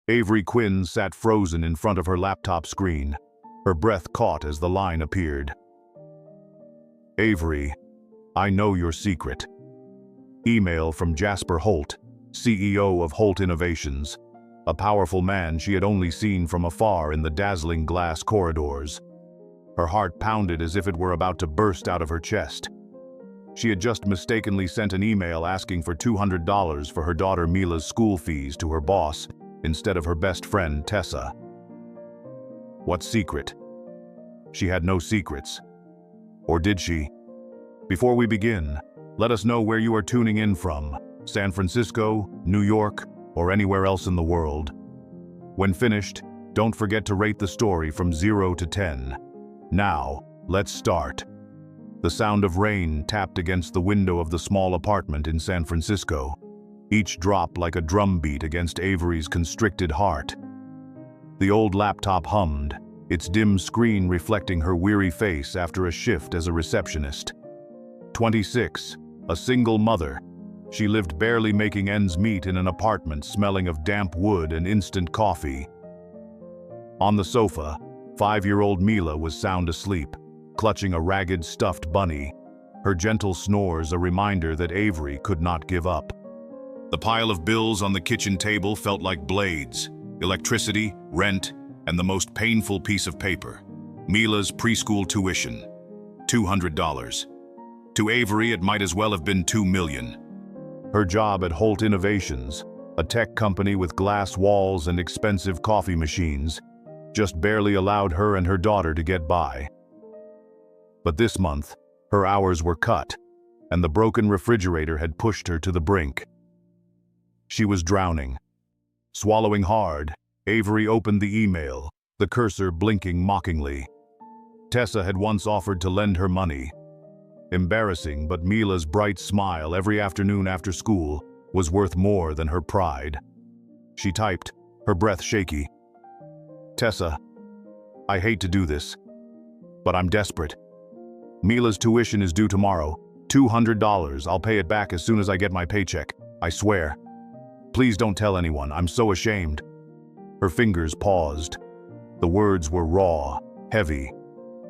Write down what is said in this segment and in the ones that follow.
Avery Quinn sat frozen in front of her laptop screen, her breath caught as the line appeared. Avery, I know your secret. Email from Jasper Holt, CEO of Holt Innovations, a powerful man she had only seen from afar in the dazzling glass corridors. Her heart pounded as if it were about to burst out of her chest. She had just mistakenly sent an email asking for $200 for her daughter Mila's school fees to her boss instead of her best friend Tessa. What secret? She had no secrets. Or did she? Before we begin, let us know where you are tuning in from, San Francisco, New York, or anywhere else in the world. When finished, don't forget to rate the story from 0 to 10. Now, let's start. The sound of rain tapped against the window of the small apartment in San Francisco, each drop like a drum beat against Avery's constricted heart. The old laptop hummed, its dim screen reflecting her weary face after a shift as a receptionist. 26, a single mother, she lived barely making ends meet in an apartment smelling of damp wood and instant coffee. On the sofa, 5-year-old Mila was sound asleep, clutching a ragged stuffed bunny, her gentle snores a reminder that Avery could not give up. The pile of bills on the kitchen table felt like blades: electricity, rent, and the most painful piece of paper, Mila's preschool tuition, $200. To Avery, it might as well have been $2 million. Her job at Holt Innovations, a tech company with glass walls and expensive coffee machines, just barely allowed her and her daughter to get by. But this month, her hours were cut, and the broken refrigerator had pushed her to the brink. She was drowning. Swallowing hard, Avery opened the email, the cursor blinking mockingly. Tessa had once offered to lend her money. Embarrassing, but Mila's bright smile every afternoon after school was worth more than her pride. She typed, her breath shaky. Tessa, I hate to do this, but I'm desperate. Mila's tuition is due tomorrow, $200. I'll pay it back as soon as I get my paycheck, I swear. Please don't tell anyone, I'm so ashamed. Her fingers paused. The words were raw, heavy.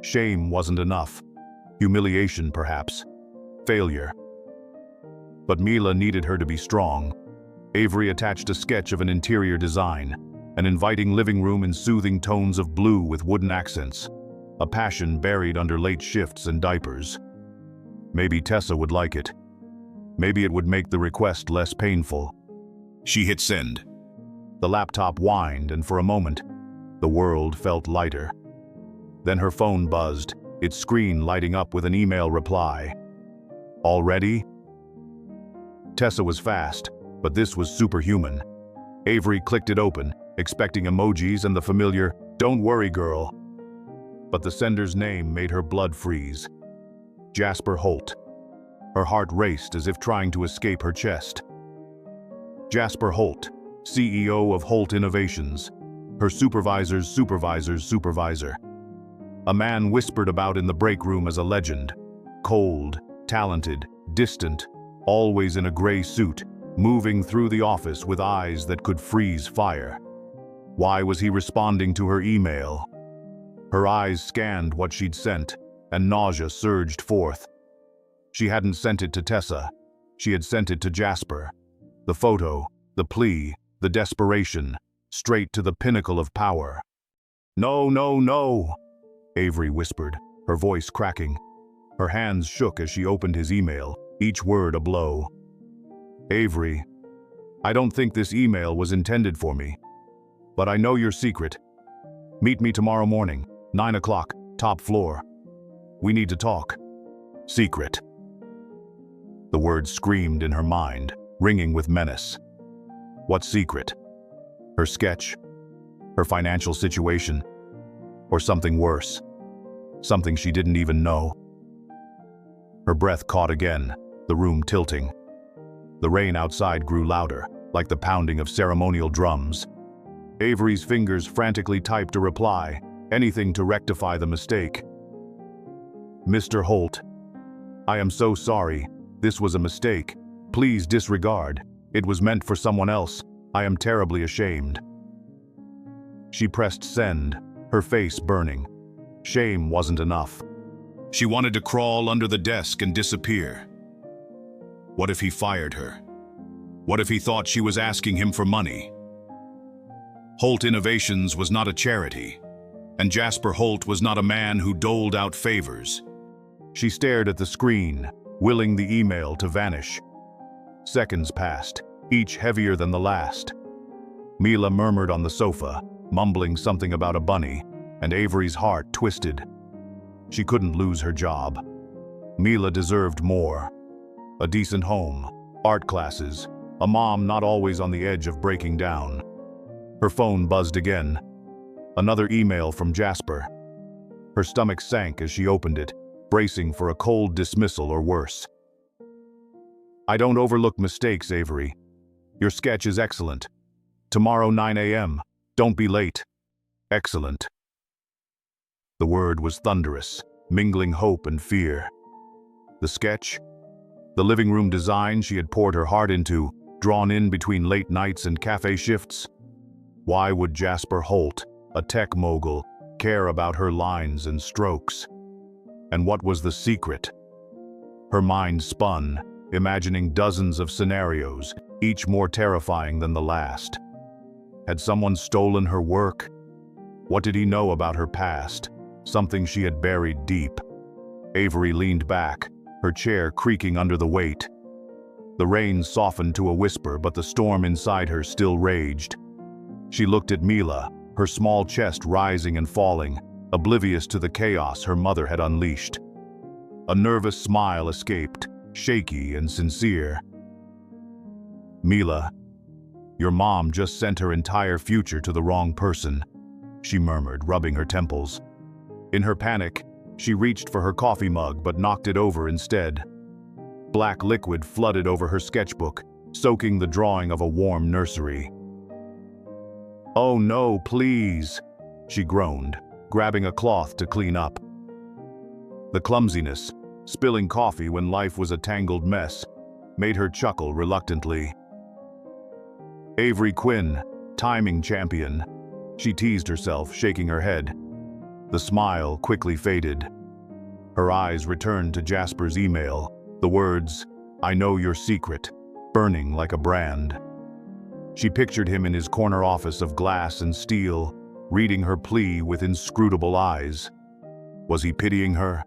Shame wasn't enough. Humiliation, perhaps. Failure. But Mila needed her to be strong. Avery attached a sketch of an interior design, an inviting living room in soothing tones of blue with wooden accents, a passion buried under late shifts and diapers. Maybe Tessa would like it. Maybe it would make the request less painful. She hit send. The laptop whined, and for a moment, the world felt lighter. Then her phone buzzed, its screen lighting up with an email reply. Already? Tessa was fast, but this was superhuman. Avery clicked it open, expecting emojis and the familiar, "Don't worry, girl." But the sender's name made her blood freeze. Jasper Holt. Her heart raced as if trying to escape her chest. Jasper Holt, CEO of Holt Innovations, her supervisor's supervisor's supervisor. A man whispered about in the break room as a legend. Cold, talented, distant, always in a gray suit, moving through the office with eyes that could freeze fire. Why was he responding to her email? Her eyes scanned what she'd sent, and nausea surged forth. She hadn't sent it to Tessa. She had sent it to Jasper. The photo, the plea, the desperation, straight to the pinnacle of power. "No, no, no," Avery whispered, her voice cracking. Her hands shook as she opened his email, each word a blow. "Avery, I don't think this email was intended for me. But I know your secret. Meet me tomorrow morning, 9 o'clock, top floor. We need to talk. Secret." The words screamed in her mind, ringing with menace. What secret? Her sketch? Her financial situation? Or something worse? Something she didn't even know? Her breath caught again, the room tilting. The rain outside grew louder, like the pounding of ceremonial drums. Avery's fingers frantically typed a reply, anything to rectify the mistake. "Mr. Holt, I am so sorry. This was a mistake. Please disregard. It was meant for someone else. I am terribly ashamed." She pressed send, her face burning. Shame wasn't enough. She wanted to crawl under the desk and disappear. What if he fired her? What if he thought she was asking him for money? Holt Innovations was not a charity, and Jasper Holt was not a man who doled out favors. She stared at the screen, willing the email to vanish. Seconds passed, each heavier than the last. Mila murmured on the sofa, mumbling something about a bunny, and Avery's heart twisted. She couldn't lose her job. Mila deserved more. A decent home, art classes, a mom not always on the edge of breaking down. Her phone buzzed again. Another email from Jasper. Her stomach sank as she opened it, bracing for a cold dismissal or worse. I don't overlook mistakes, Avery. Your sketch is excellent. Tomorrow 9 a.m. Don't be late. Excellent. The word was thunderous, mingling hope and fear. The sketch? The living room design she had poured her heart into, drawn in between late nights and cafe shifts? Why would Jasper Holt, a tech mogul, care about her lines and strokes? And what was the secret? Her mind spun, imagining dozens of scenarios, each more terrifying than the last. Had someone stolen her work? What did he know about her past? Something she had buried deep. Avery leaned back, her chair creaking under the weight. The rain softened to a whisper, but the storm inside her still raged. She looked at Mila, her small chest rising and falling, oblivious to the chaos her mother had unleashed. A nervous smile escaped, shaky and sincere. Mila, your mom just sent her entire future to the wrong person, she murmured, rubbing her temples. In her panic, she reached for her coffee mug but knocked it over instead. Black liquid flooded over her sketchbook, soaking the drawing of a warm nursery. Oh no, please, she groaned, grabbing a cloth to clean up. The clumsiness, spilling coffee when life was a tangled mess, made her chuckle reluctantly. Avery Quinn, timing champion, she teased herself, shaking her head. The smile quickly faded. Her eyes returned to Jasper's email, the words, "I know your secret," burning like a brand. She pictured him in his corner office of glass and steel, reading her plea with inscrutable eyes. Was he pitying her?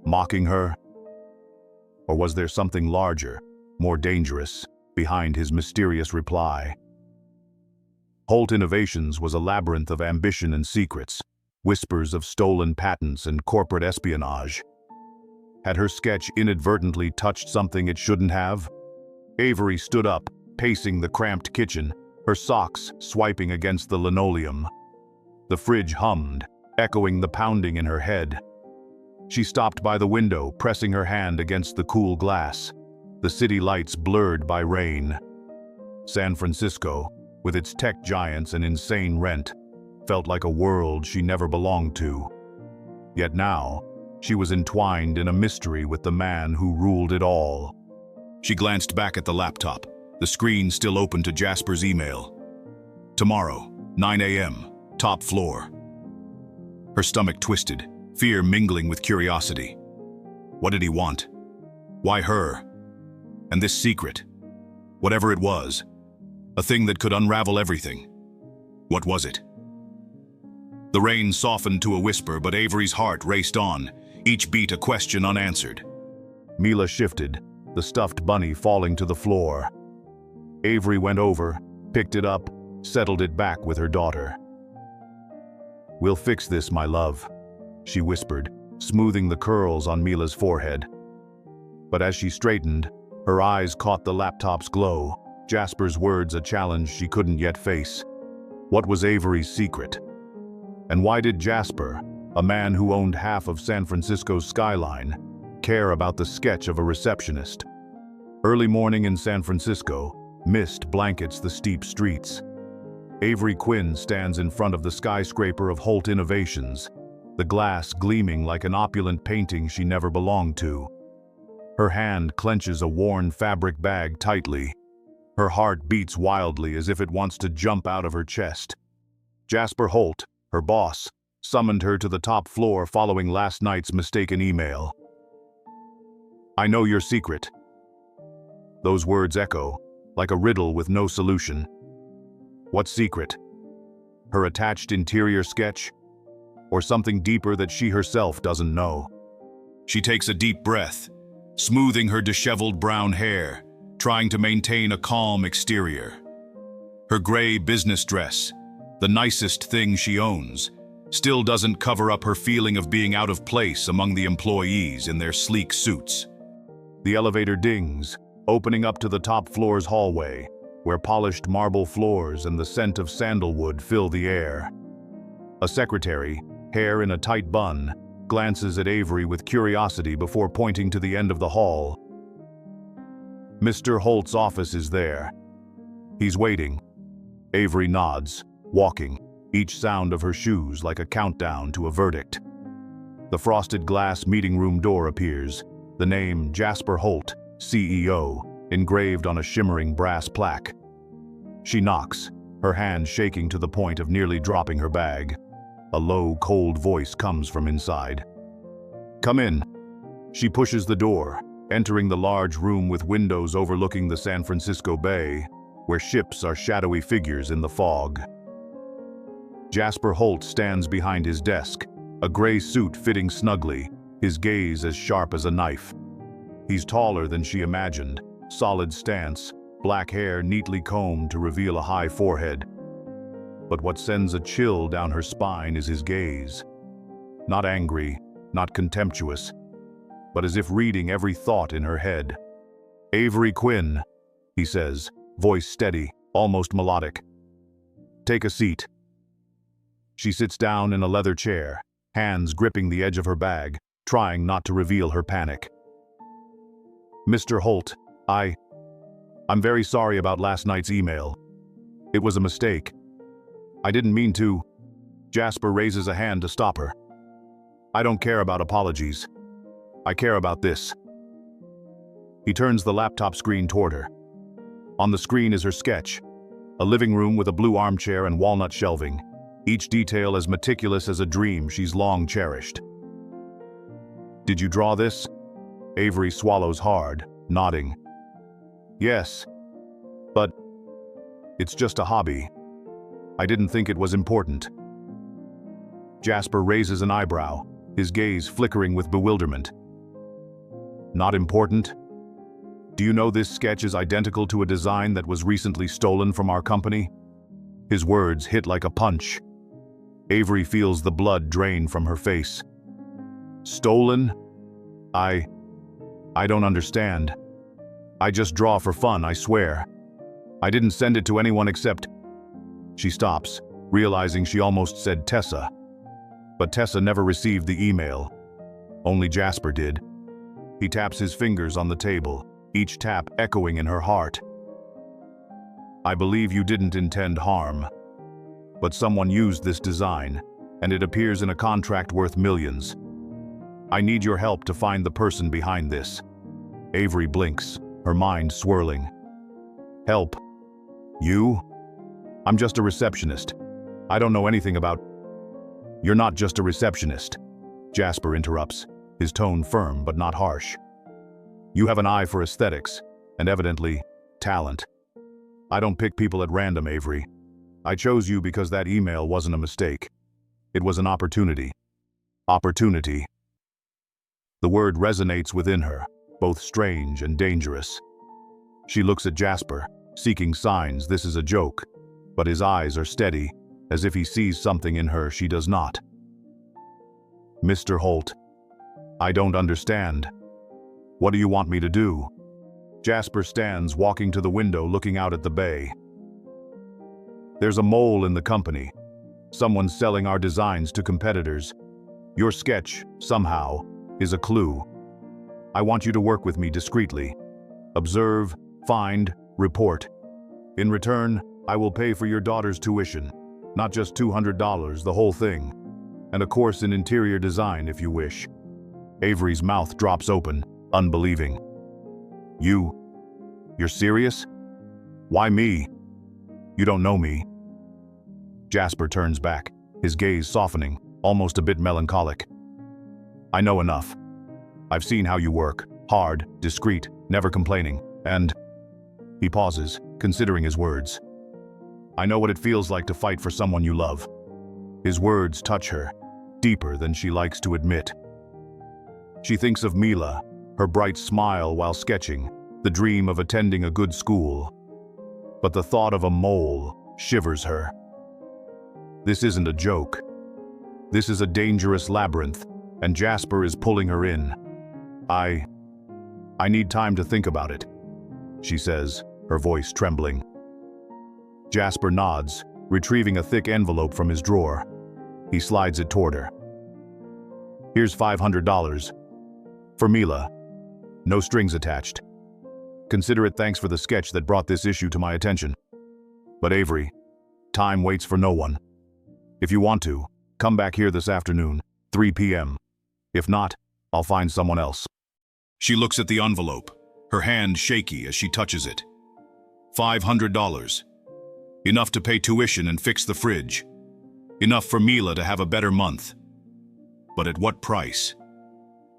Mocking her? Or was there something larger, more dangerous, behind his mysterious reply? Holt Innovations was a labyrinth of ambition and secrets, whispers of stolen patents and corporate espionage. Had her sketch inadvertently touched something it shouldn't have? Avery stood up, pacing the cramped kitchen, her socks swiping against the linoleum. The fridge hummed, echoing the pounding in her head. She stopped by the window, pressing her hand against the cool glass, the city lights blurred by rain. San Francisco, with its tech giants and insane rent, felt like a world she never belonged to. Yet now, she was entwined in a mystery with the man who ruled it all. She glanced back at the laptop, the screen still open to Jasper's email. Tomorrow, 9 a.m., top floor. Her stomach twisted, fear mingling with curiosity. What did he want? Why her? And this secret, whatever it was, a thing that could unravel everything. What was it? The rain softened to a whisper, but Avery's heart raced on, each beat a question unanswered. Mila shifted, the stuffed bunny falling to the floor. Avery went over, picked it up, settled it back with her daughter. We'll fix this, my love, she whispered, smoothing the curls on Mila's forehead. But as she straightened, her eyes caught the laptop's glow, Jasper's words a challenge she couldn't yet face. What was Avery's secret? And why did Jasper, a man who owned half of San Francisco's skyline, care about the sketch of a receptionist? Early morning in San Francisco, mist blankets the steep streets. Avery Quinn stands in front of the skyscraper of Holt Innovations, the glass gleaming like an opulent painting she never belonged to. Her hand clenches a worn fabric bag tightly. Her heart beats wildly as if it wants to jump out of her chest. Jasper Holt, her boss, summoned her to the top floor following last night's mistaken email. "I know your secret." Those words echo, like a riddle with no solution. What secret? Her attached interior sketch? Or something deeper that she herself doesn't know? She takes a deep breath, smoothing her disheveled brown hair, trying to maintain a calm exterior. Her gray business dress, the nicest thing she owns, still doesn't cover up her feeling of being out of place among the employees in their sleek suits. The elevator dings, opening up to the top floor's hallway, where polished marble floors and the scent of sandalwood fill the air. A secretary, hair in a tight bun, glances at Avery with curiosity before pointing to the end of the hall. Mr. Holt's office is there. He's waiting. Avery nods, walking, each sound of her shoes like a countdown to a verdict. The frosted glass meeting room door appears, the name Jasper Holt, CEO, engraved on a shimmering brass plaque. She knocks, her hand shaking to the point of nearly dropping her bag. A low, cold voice comes from inside. "Come in." She pushes the door, entering the large room with windows overlooking the San Francisco Bay, where ships are shadowy figures in the fog. Jasper Holt stands behind his desk, a gray suit fitting snugly, his gaze as sharp as a knife. He's taller than she imagined, solid stance, black hair neatly combed to reveal a high forehead. But what sends a chill down her spine is his gaze. Not angry, not contemptuous, but as if reading every thought in her head. "Avery Quinn," he says, voice steady, almost melodic. "Take a seat." She sits down in a leather chair, hands gripping the edge of her bag, trying not to reveal her panic. "Mr. Holt, I'm very sorry about last night's email. It was a mistake. I didn't mean to." Jasper raises a hand to stop her. "I don't care about apologies. I care about this." He turns the laptop screen toward her. On the screen is her sketch, a living room with a blue armchair and walnut shelving, each detail as meticulous as a dream she's long cherished. "Did you draw this?" Avery swallows hard, nodding. "Yes, but it's just a hobby. I didn't think it was important." Jasper raises an eyebrow, his gaze flickering with bewilderment. "Not important? Do you know this sketch is identical to a design that was recently stolen from our company?" His words hit like a punch. Avery feels the blood drain from her face. "Stolen? I don't understand. I just draw for fun, I swear. I didn't send it to anyone except..." She stops, realizing she almost said Tessa. But Tessa never received the email. Only Jasper did. He taps his fingers on the table, each tap echoing in her heart. "I believe you didn't intend harm. But someone used this design, and it appears in a contract worth millions. I need your help to find the person behind this." Avery blinks, her mind swirling. "Help? You? I'm just a receptionist. I don't know anything about..." "You're not just a receptionist," Jasper interrupts, his tone firm but not harsh. "You have an eye for aesthetics, and evidently, talent. I don't pick people at random, Avery. I chose you because that email wasn't a mistake. It was an opportunity. Opportunity." The word resonates within her, both strange and dangerous. She looks at Jasper, seeking signs this is a joke, but his eyes are steady, as if he sees something in her she does not. "Mr. Holt, I don't understand. What do you want me to do?" Jasper stands walking to the window looking out at the bay. "There's a mole in the company. Someone's selling our designs to competitors. Your sketch, somehow, is a clue. I want you to work with me discreetly. Observe, find, report. In return, I will pay for your daughter's tuition. Not just $200, the whole thing. And a course in interior design if you wish." Avery's mouth drops open, unbelieving. You're serious? Why me? You don't know me." Jasper turns back, his gaze softening, almost a bit melancholic. I know enough. I've seen how you work, hard, discreet, never complaining, and… He pauses, considering his words. I know what it feels like to fight for someone you love. His words touch her, deeper than she likes to admit. She thinks of Mila, her bright smile while sketching, the dream of attending a good school. But the thought of a mole shivers her. This isn't a joke. This is a dangerous labyrinth, and Jasper is pulling her in. I need time to think about it, she says, her voice trembling. Jasper nods, retrieving a thick envelope from his drawer. He slides it toward her. Here's $500. For Mila. No strings attached. Consider it thanks for the sketch that brought this issue to my attention. But Avery, time waits for no one. If you want to, come back here this afternoon, 3 p.m. If not, I'll find someone else. She looks at the envelope, her hand shaky as she touches it. $500. Enough to pay tuition and fix the fridge. Enough for Mila to have a better month. But at what price?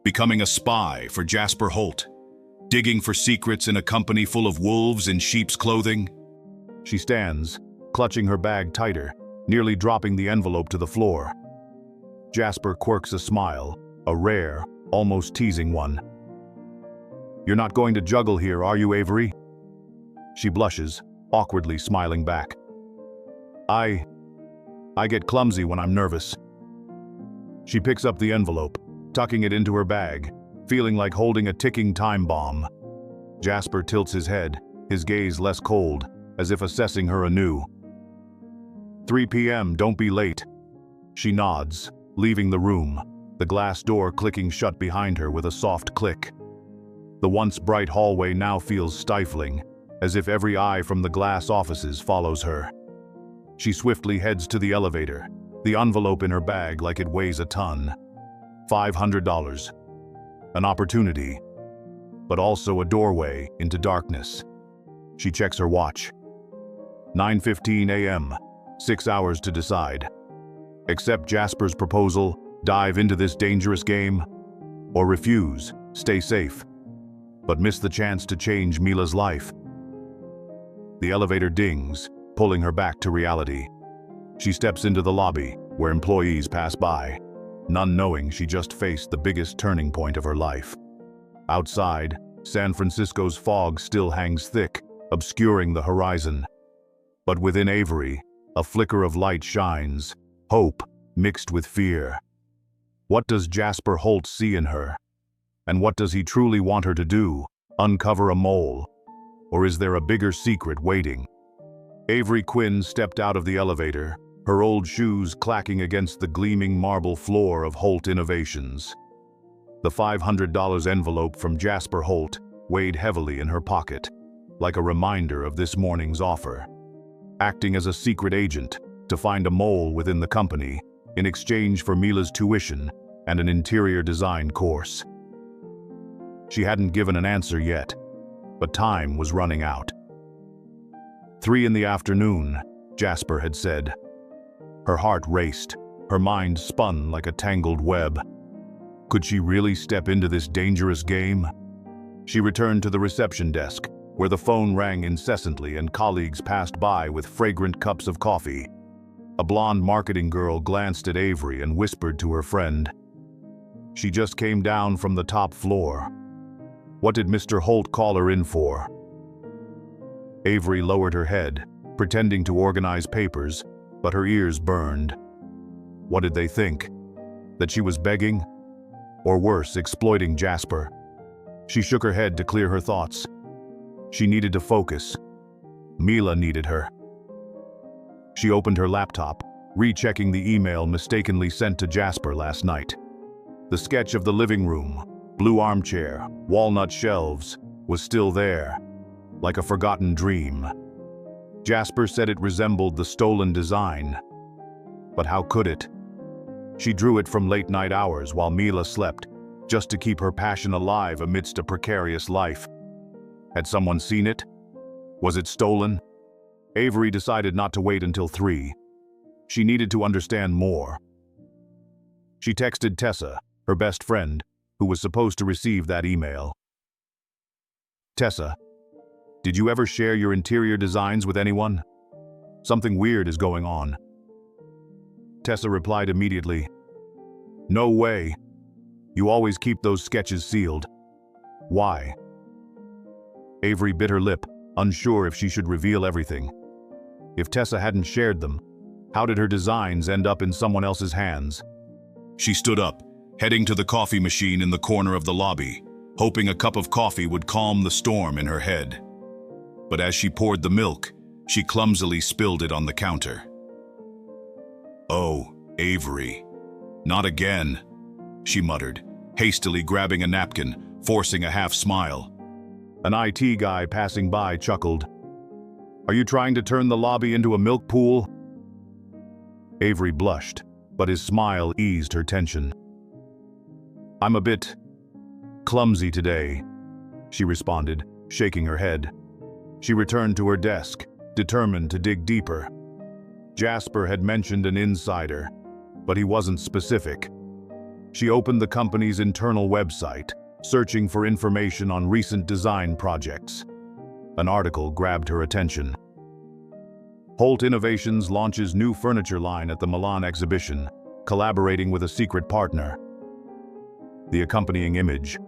Becoming a spy for Jasper Holt? Digging for secrets in a company full of wolves in sheep's clothing? She stands, clutching her bag tighter, nearly dropping the envelope to the floor. Jasper quirks a smile, a rare, almost teasing one. You're not going to juggle here, are you, Avery? She blushes, awkwardly smiling back. I get clumsy when I'm nervous. She picks up the envelope, tucking it into her bag, feeling like holding a ticking time bomb. Jasper tilts his head, his gaze less cold, as if assessing her anew. 3 p.m., don't be late. She nods, leaving the room, the glass door clicking shut behind her with a soft click. The once bright hallway now feels stifling, as if every eye from the glass offices follows her. She swiftly heads to the elevator, the envelope in her bag like it weighs a ton. $500. An opportunity, but also a doorway into darkness. She checks her watch. 9:15 a.m., 6 hours to decide. Accept Jasper's proposal, dive into this dangerous game, or refuse, stay safe, but miss the chance to change Mila's life. The elevator dings, pulling her back to reality. She steps into the lobby, where employees pass by, none knowing she just faced the biggest turning point of her life. Outside, San Francisco's fog still hangs thick, obscuring the horizon. But within Avery, a flicker of light shines, hope mixed with fear. What does Jasper Holt see in her? And what does he truly want her to do? Uncover a mole? Or is there a bigger secret waiting? Avery Quinn stepped out of the elevator, her old shoes clacking against the gleaming marble floor of Holt Innovations. The $500 envelope from Jasper Holt weighed heavily in her pocket, like a reminder of this morning's offer. Acting as a secret agent to find a mole within the company in exchange for Mila's tuition and an interior design course. She hadn't given an answer yet, but time was running out. 3 in the afternoon, Jasper had said. Her heart raced, her mind spun like a tangled web. Could she really step into this dangerous game? She returned to the reception desk, where the phone rang incessantly and colleagues passed by with fragrant cups of coffee. A blonde marketing girl glanced at Avery and whispered to her friend. She just came down from the top floor. What did Mr. Holt call her in for? Avery lowered her head, pretending to organize papers, but her ears burned. What did they think? That she was begging? Or worse, exploiting Jasper? She shook her head to clear her thoughts. She needed to focus. Mila needed her. She opened her laptop, rechecking the email mistakenly sent to Jasper last night. The sketch of the living room, blue armchair, walnut shelves, was still there, like a forgotten dream. Jasper said it resembled the stolen design. But how could it? She drew it from late-night hours while Mila slept, just to keep her passion alive amidst a precarious life. Had someone seen it? Was it stolen? Avery decided not to wait until 3. She needed to understand more. She texted Tessa, her best friend, who was supposed to receive that email. Tessa, did you ever share your interior designs with anyone? Something weird is going on. Tessa replied immediately, No way. You always keep those sketches sealed. Why? Avery bit her lip, unsure if she should reveal everything. If Tessa hadn't shared them, how did her designs end up in someone else's hands? She stood up, heading to the coffee machine in the corner of the lobby, hoping a cup of coffee would calm the storm in her head. But as she poured the milk, she clumsily spilled it on the counter. Oh, Avery. Not again, she muttered, hastily grabbing a napkin, forcing a half smile. An IT guy passing by chuckled. Are you trying to turn the lobby into a milk pool? Avery blushed, but his smile eased her tension. I'm a bit clumsy today, she responded, shaking her head. She returned to her desk, determined to dig deeper. Jasper had mentioned an insider, but he wasn't specific. She opened the company's internal website, searching for information on recent design projects. An article grabbed her attention. Holt Innovations launches new furniture line at the Milan exhibition, collaborating with a secret partner. The accompanying image,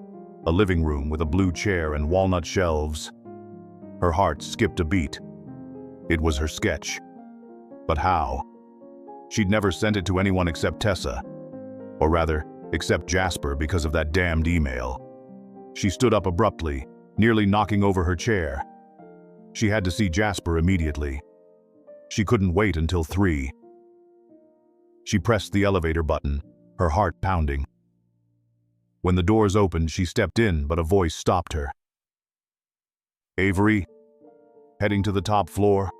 a living room with a blue chair and walnut shelves. Her heart skipped a beat. It was her sketch. But how? She'd never sent it to anyone except Tessa. Or rather, except Jasper because of that damned email. She stood up abruptly, nearly knocking over her chair. She had to see Jasper immediately. She couldn't wait until 3. She pressed the elevator button, her heart pounding. When the doors opened, she stepped in, but a voice stopped her. Avery, heading to the top floor.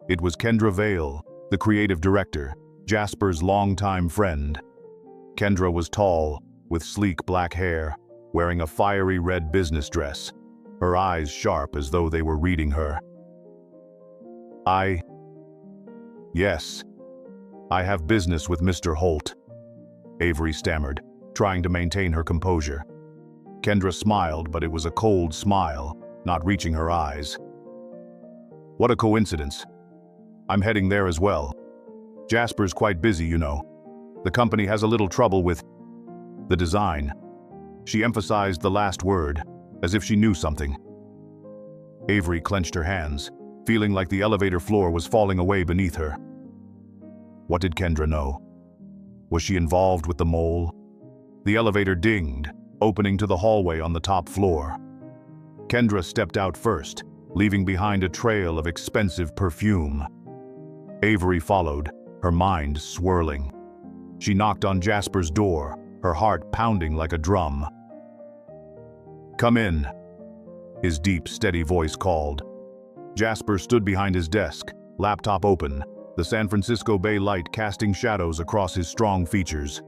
It was Kendra Vale, the creative director, Jasper's longtime friend. Kendra was tall, with sleek black hair, wearing a fiery red business dress, her eyes sharp as though they were reading her. Yes, I have business with Mr. Holt, Avery stammered, trying to maintain her composure. Kendra smiled, but it was a cold smile, not reaching her eyes. What a coincidence. I'm heading there as well. Jasper's quite busy, you know. The company has a little trouble with the design. She emphasized the last word, as if she knew something. Avery clenched her hands, feeling like the elevator floor was falling away beneath her. What did Kendra know? Was she involved with the mole? The elevator dinged, opening to the hallway on the top floor. Kendra stepped out first, leaving behind a trail of expensive perfume. Avery followed, her mind swirling. She knocked on Jasper's door, her heart pounding like a drum. Come in, his deep, steady voice called. Jasper stood behind his desk, laptop open, the San Francisco Bay light casting shadows across his strong features.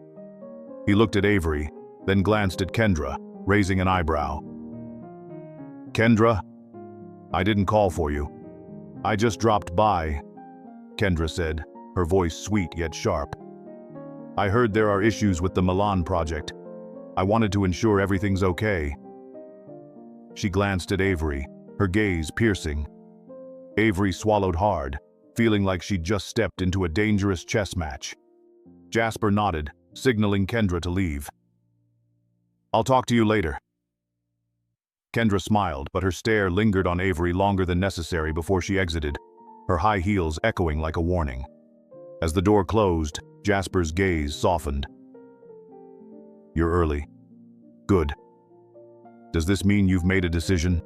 He looked at Avery, then glanced at Kendra, raising an eyebrow. Kendra, I didn't call for you. I just dropped by, Kendra said, her voice sweet yet sharp. I heard there are issues with the Milan project. I wanted to ensure everything's okay. She glanced at Avery, her gaze piercing. Avery swallowed hard, feeling like she'd just stepped into a dangerous chess match. Jasper nodded, signaling Kendra to leave. I'll talk to you later. Kendra smiled, but her stare lingered on Avery longer than necessary before she exited, her high heels echoing like a warning. As the door closed, Jasper's gaze softened. You're early. Good. Does this mean you've made a decision?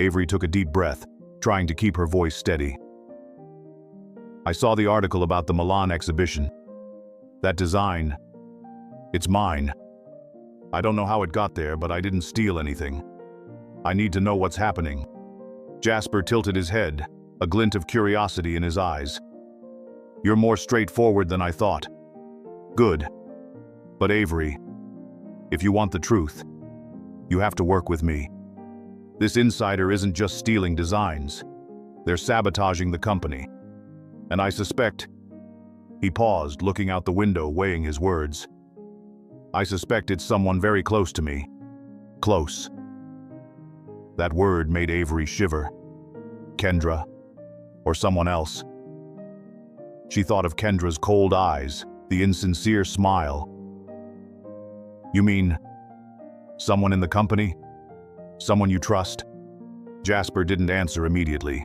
Avery took a deep breath, trying to keep her voice steady. I saw the article about the Milan exhibition. That design, it's mine. I don't know how it got there, but I didn't steal anything. I need to know what's happening. Jasper tilted his head, a glint of curiosity in his eyes. You're more straightforward than I thought. Good. But Avery, if you want the truth, you have to work with me. This insider isn't just stealing designs. They're sabotaging the company. And I suspect, he paused, looking out the window, weighing his words. I suspect it's someone very close to me. Close. That word made Avery shiver. Kendra, or someone else. She thought of Kendra's cold eyes, the insincere smile. You mean, someone in the company? Someone you trust? Jasper didn't answer immediately.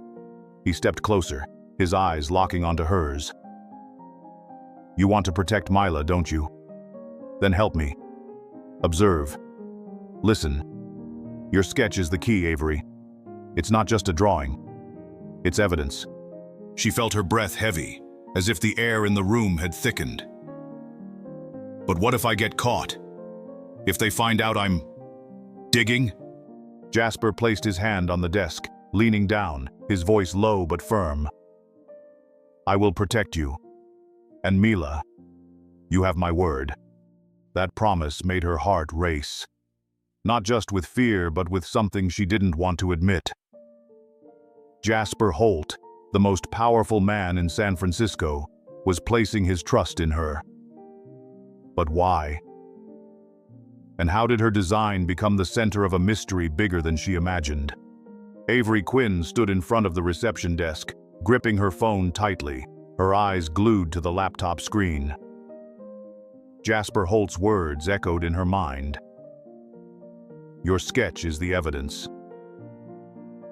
He stepped closer, his eyes locking onto hers. You want to protect Mila, don't you? Then help me. Observe. Listen. Your sketch is the key, Avery. It's not just a drawing. It's evidence. She felt her breath heavy, as if the air in the room had thickened. But what if I get caught? If they find out I'm digging? Jasper placed his hand on the desk, leaning down, his voice low but firm. I will protect you. And Mila, you have my word. That promise made her heart race. Not just with fear, but with something she didn't want to admit. Jasper Holt, the most powerful man in San Francisco, was placing his trust in her. But why? And how did her design become the center of a mystery bigger than she imagined? Avery Quinn stood in front of the reception desk, gripping her phone tightly, her eyes glued to the laptop screen. Jasper Holt's words echoed in her mind. Your sketch is the evidence.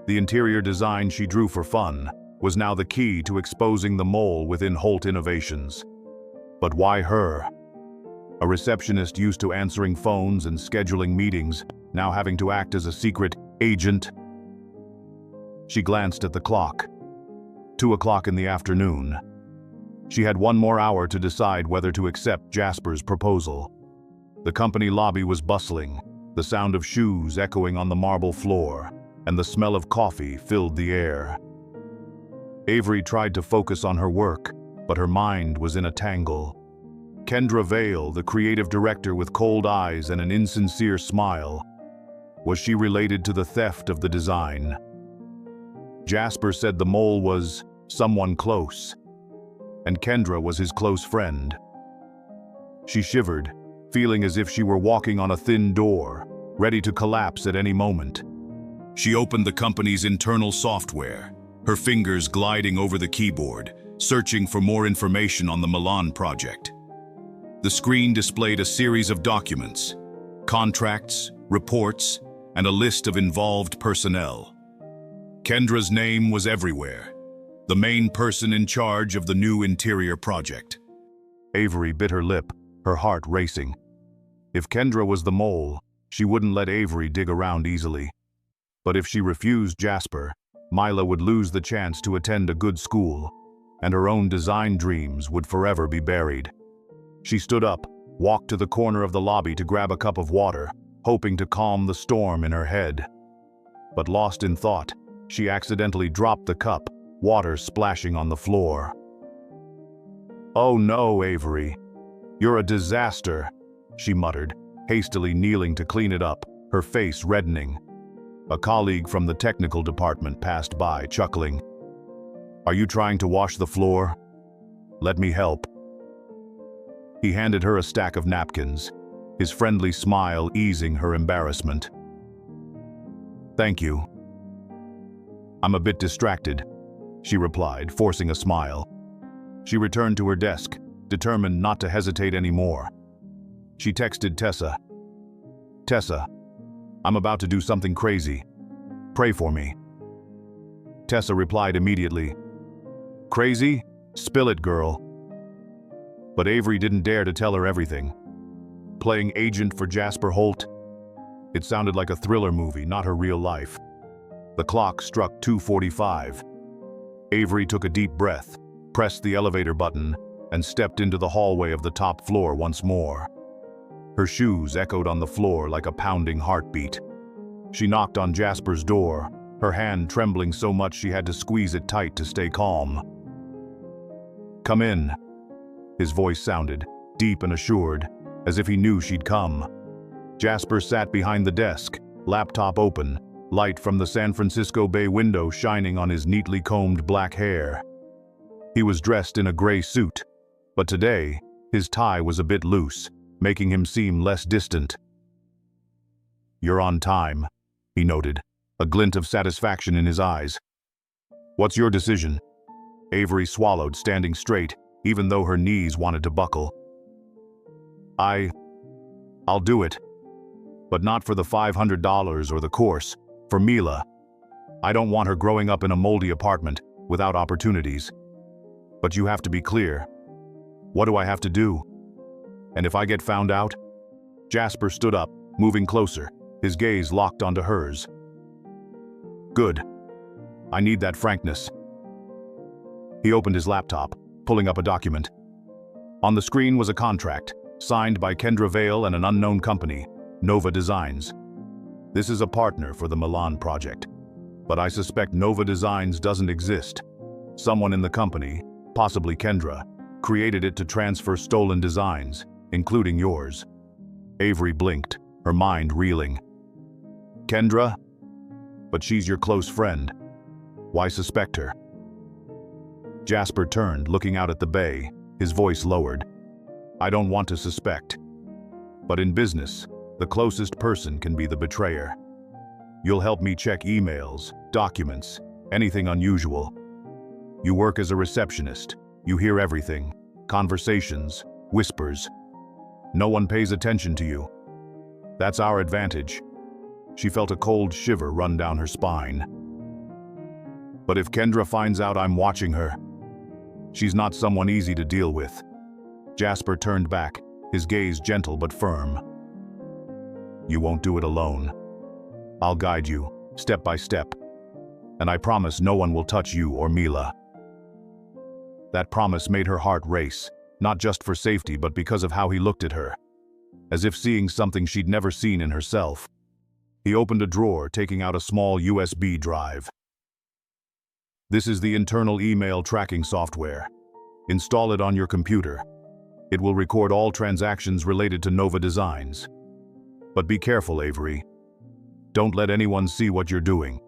The interior design she drew for fun was now the key to exposing the mole within Holt Innovations. But why her? A receptionist used to answering phones and scheduling meetings, now having to act as a secret agent. She glanced at the clock. 2 o'clock in the afternoon. She had 1 more hour to decide whether to accept Jasper's proposal. The company lobby was bustling, the sound of shoes echoing on the marble floor, and the smell of coffee filled the air. Avery tried to focus on her work, but her mind was in a tangle. Kendra Vale, the creative director with cold eyes and an insincere smile. Was she related to the theft of the design? Jasper said the mole was someone close, and Kendra was his close friend. She shivered, feeling as if she were walking on a thin door, ready to collapse at any moment. She opened the company's internal software, her fingers gliding over the keyboard, searching for more information on the Milan project. The screen displayed a series of documents, contracts, reports, and a list of involved personnel. Kendra's name was everywhere, the main person in charge of the new interior project. Avery bit her lip, her heart racing. If Kendra was the mole, she wouldn't let Avery dig around easily. But if she refused Jasper, Mila would lose the chance to attend a good school, and her own design dreams would forever be buried. She stood up, walked to the corner of the lobby to grab a cup of water, hoping to calm the storm in her head. But lost in thought, she accidentally dropped the cup, water splashing on the floor. Oh no, Avery. You're a disaster, she muttered, hastily kneeling to clean it up, her face reddening. A colleague from the technical department passed by, chuckling. Are you trying to wash the floor? Let me help. He handed her a stack of napkins, his friendly smile easing her embarrassment. Thank you. I'm a bit distracted, she replied, forcing a smile. She returned to her desk, determined not to hesitate anymore. She texted Tessa. Tessa, I'm about to do something crazy. Pray for me. Tessa replied immediately. Crazy? Spill it, girl. But Avery didn't dare to tell her everything. Playing agent for Jasper Holt? It sounded like a thriller movie, not her real life. The clock struck 2:45. Avery took a deep breath, pressed the elevator button, and stepped into the hallway of the top floor once more. Her shoes echoed on the floor like a pounding heartbeat. She knocked on Jasper's door, her hand trembling so much she had to squeeze it tight to stay calm. Come in, his voice sounded, deep and assured, as if he knew she'd come. Jasper sat behind the desk, laptop open, light from the San Francisco Bay window shining on his neatly combed black hair. He was dressed in a gray suit, but today, his tie was a bit loose, making him seem less distant. "You're on time," he noted, a glint of satisfaction in his eyes. "What's your decision?" Avery swallowed, standing straight, even though her knees wanted to buckle. I'll do it. But not for the $500 or the course. For Mila. I don't want her growing up in a moldy apartment, without opportunities. But you have to be clear. What do I have to do? And if I get found out?" Jasper stood up, moving closer, his gaze locked onto hers. "Good. I need that frankness." He opened his laptop, pulling up a document. On the screen was a contract, signed by Kendra Vale and an unknown company, Nova Designs. "This is a partner for the Milan project. But I suspect Nova Designs doesn't exist. Someone in the company, possibly Kendra, created it to transfer stolen designs, including yours." Avery blinked, her mind reeling. "Kendra? But she's your close friend. Why suspect her?" Jasper turned, looking out at the bay, his voice lowered. "I don't want to suspect. But in business, the closest person can be the betrayer. You'll help me check emails, documents, anything unusual. You work as a receptionist. You hear everything. Conversations, whispers. No one pays attention to you. That's our advantage." She felt a cold shiver run down her spine. "But if Kendra finds out I'm watching her, she's not someone easy to deal with." Jasper turned back, his gaze gentle but firm. "You won't do it alone. I'll guide you, step by step. And I promise no one will touch you or Mila." That promise made her heart race, not just for safety but because of how he looked at her, as if seeing something she'd never seen in herself. He opened a drawer, taking out a small USB drive. "This is the internal email tracking software. Install it on your computer. It will record all transactions related to Nova Designs. But be careful, Avery. Don't let anyone see what you're doing."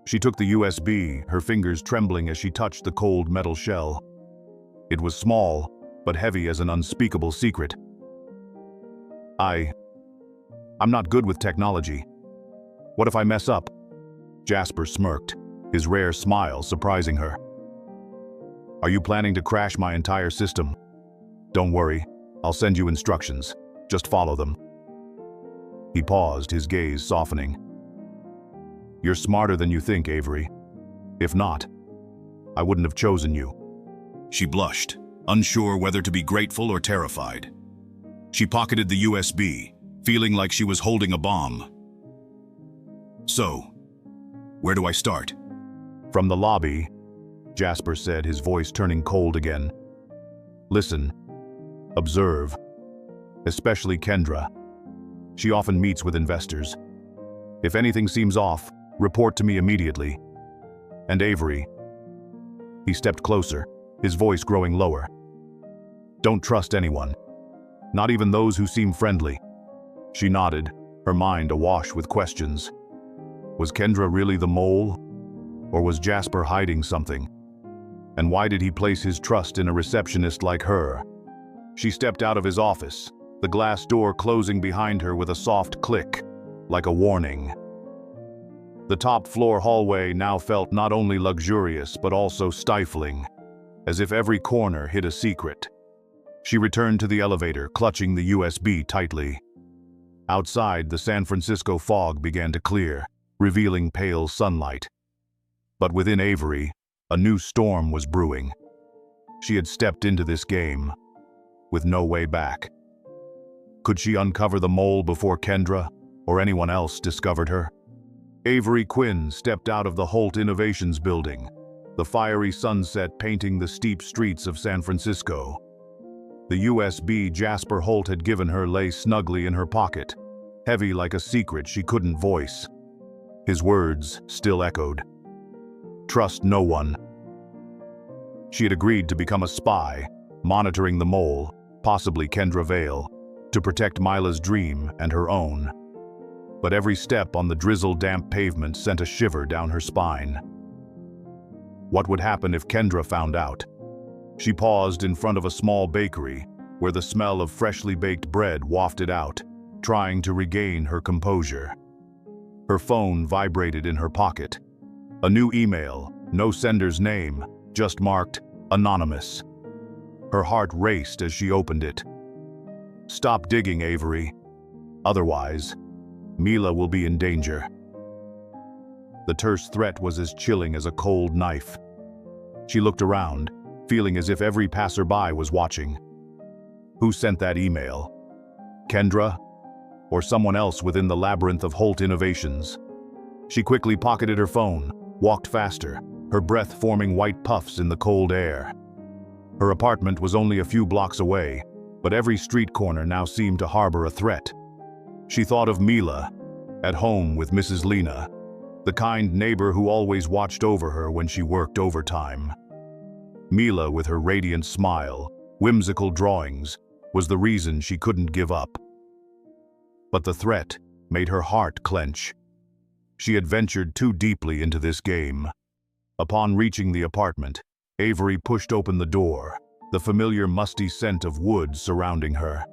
She took the USB, her fingers trembling as she touched the cold metal shell. It was small, but heavy as an unspeakable secret. I'm not good with technology. What if I mess up?" Jasper smirked, his rare smile surprising her. "Are you planning to crash my entire system? Don't worry, I'll send you instructions. Just follow them." He paused, his gaze softening. "You're smarter than you think, Avery. If not, I wouldn't have chosen you." She blushed, unsure whether to be grateful or terrified. She pocketed the USB, feeling like she was holding a bomb. "So, where do I start?" "From the lobby," Jasper said, his voice turning cold again. "Listen. Observe. Especially Kendra. She often meets with investors. If anything seems off, report to me immediately. And Avery." He stepped closer, his voice growing lower. "Don't trust anyone. Not even those who seem friendly." She nodded, her mind awash with questions. Was Kendra really the mole? Or was Jasper hiding something? And why did he place his trust in a receptionist like her? She stepped out of his office, the glass door closing behind her with a soft click, like a warning. The top-floor hallway now felt not only luxurious but also stifling, as if every corner hid a secret. She returned to the elevator, clutching the USB tightly. Outside, the San Francisco fog began to clear, revealing pale sunlight. But within Avery, a new storm was brewing. She had stepped into this game, with no way back. Could she uncover the mole before Kendra, or anyone else, discovered her? Avery Quinn stepped out of the Holt Innovations building, the fiery sunset painting the steep streets of San Francisco. The USB Jasper Holt had given her lay snugly in her pocket, heavy like a secret she couldn't voice. His words still echoed. Trust no one. She had agreed to become a spy, monitoring the mole, possibly Kendra Vale, to protect Mila's dream and her own. But every step on the drizzle-damp pavement sent a shiver down her spine. What would happen if Kendra found out? She paused in front of a small bakery where the smell of freshly baked bread wafted out, trying to regain her composure. Her phone vibrated in her pocket. A new email, no sender's name, just marked anonymous. Her heart raced as she opened it. "Stop digging, Avery. Otherwise, Mila will be in danger." The terse threat was as chilling as a cold knife. She looked around, feeling as if every passerby was watching. Who sent that email? Kendra? Or someone else within the labyrinth of Holt Innovations? She quickly pocketed her phone, walked faster, her breath forming white puffs in the cold air. Her apartment was only a few blocks away, but every street corner now seemed to harbor a threat. She thought of Mila, at home with Mrs. Lena, the kind neighbor who always watched over her when she worked overtime. Mila, with her radiant smile, whimsical drawings, was the reason she couldn't give up. But the threat made her heart clench. She had ventured too deeply into this game. Upon reaching the apartment, Avery pushed open the door, the familiar musty scent of wood surrounding her.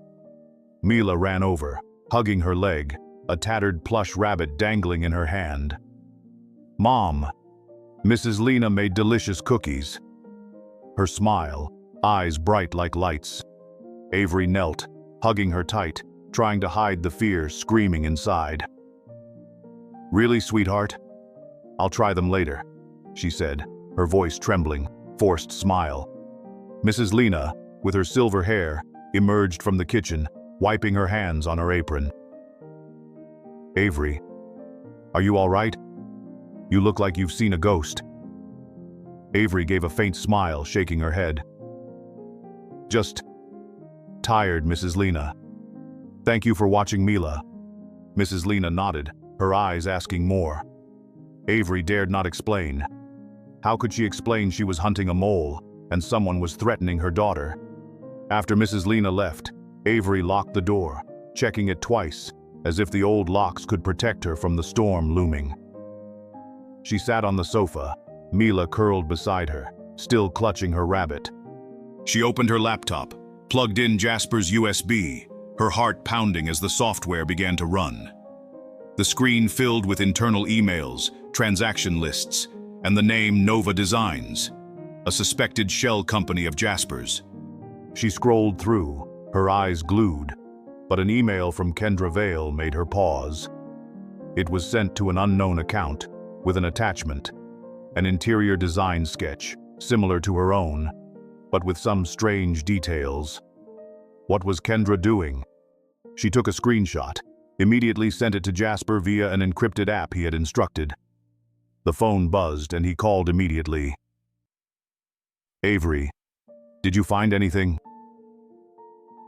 Mila ran over, hugging her leg, a tattered plush rabbit dangling in her hand. "Mom, Mrs. Lena made delicious cookies." Her smile, eyes bright like lights. Avery knelt, hugging her tight, trying to hide the fear screaming inside. "Really, sweetheart? I'll try them later," she said, her voice trembling, forced smile. Mrs. Lena, with her silver hair, emerged from the kitchen, wiping her hands on her apron. "Avery, are you all right? You look like you've seen a ghost." Avery gave a faint smile, shaking her head. "Just tired, Mrs. Lena. Thank you for watching Mila." Mrs. Lena nodded, her eyes asking more. Avery dared not explain. How could she explain she was hunting a mole and someone was threatening her daughter? After Mrs. Lena left, Avery locked the door, checking it twice, as if the old locks could protect her from the storm looming. She sat on the sofa, Mila curled beside her, still clutching her rabbit. She opened her laptop, plugged in Jasper's USB, her heart pounding as the software began to run. The screen filled with internal emails, transaction lists, and the name Nova Designs, a suspected shell company of Jasper's. She scrolled through, her eyes glued, but an email from Kendra Vale made her pause. It was sent to an unknown account, with an attachment, an interior design sketch, similar to her own, but with some strange details. What was Kendra doing? She took a screenshot, immediately sent it to Jasper via an encrypted app he had instructed. The phone buzzed and he called immediately. "Avery, did you find anything?"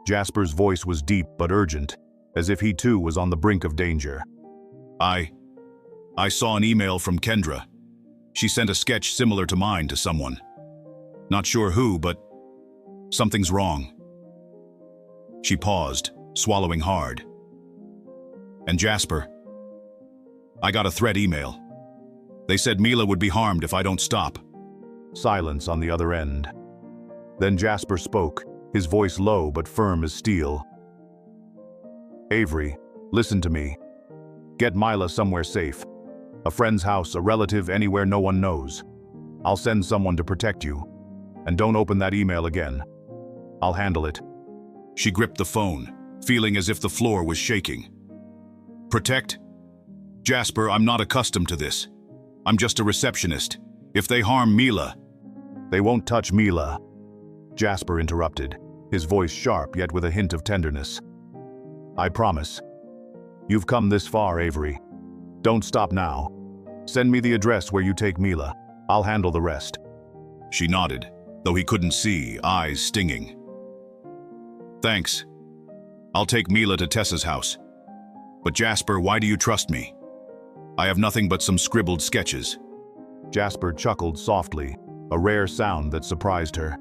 Jasper's voice was deep but urgent, as if he too was on the brink of danger. I saw an email from Kendra. She sent a sketch similar to mine to someone. Not sure who, but something's wrong." She paused, swallowing hard. "And Jasper, I got a threat email. They said Mila would be harmed if I don't stop." Silence on the other end. Then Jasper spoke, his voice low but firm as steel. "Avery, listen to me. Get Mila somewhere safe. A friend's house, a relative, anywhere no one knows. I'll send someone to protect you. And don't open that email again. I'll handle it." She gripped the phone, feeling as if the floor was shaking. "Protect? Jasper, I'm not accustomed to this. I'm just a receptionist. If they harm Mila..." "They won't touch Mila," Jasper interrupted, his voice sharp yet with a hint of tenderness. "I promise. You've come this far, Avery. Don't stop now. Send me the address where you take Mila. I'll handle the rest." She nodded, though he couldn't see, eyes stinging. "Thanks. I'll take Mila to Tessa's house. But Jasper, why do you trust me? I have nothing but some scribbled sketches." Jasper chuckled softly, a rare sound that surprised her.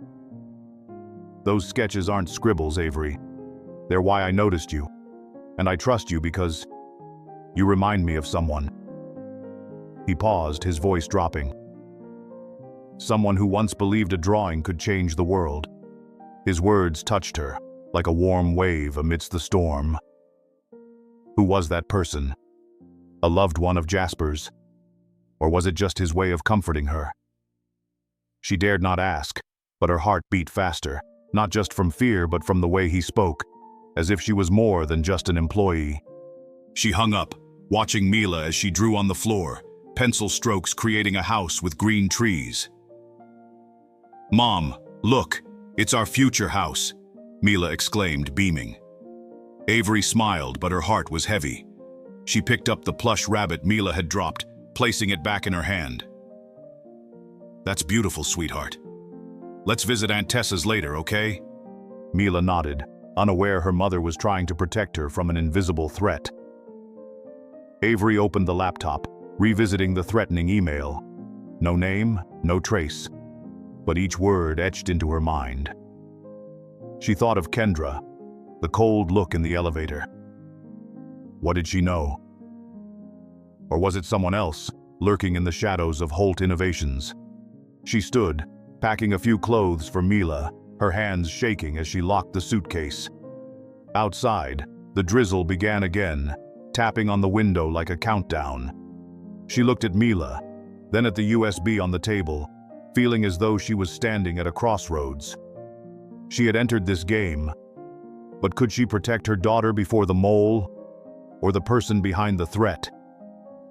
"Those sketches aren't scribbles, Avery. They're why I noticed you. And I trust you because you remind me of someone." He paused, his voice dropping. someone who once believed a drawing could change the world. His words touched her, like a warm wave amidst the storm. Who was that person? A loved one of Jasper's? Or was it just his way of comforting her? She dared not ask, but her heart beat faster, not just from fear but from the way he spoke, as if she was more than just an employee. She hung up, watching Mila as she drew on the floor, pencil strokes creating a house with green trees. "Mom, look, it's our future house," Mila exclaimed, beaming. Avery smiled, but her heart was heavy. She picked up the plush rabbit Mila had dropped, placing it back in her hand. "That's beautiful, sweetheart. Let's visit Aunt Tessa's later, okay?" Mila nodded, unaware her mother was trying to protect her from an invisible threat. Avery opened the laptop, revisiting the threatening email. No name, no trace, but each word etched into her mind. She thought of Kendra, the cold look in the elevator. What did she know? Or was it someone else, lurking in the shadows of Holt Innovations? She stood, packing a few clothes for Mila, her hands shaking as she locked the suitcase. Outside, the drizzle began again, tapping on the window like a countdown. She looked at Mila, then at the USB on the table, feeling as though she was standing at a crossroads. She had entered this game, but could she protect her daughter before the mole, or the person behind the threat?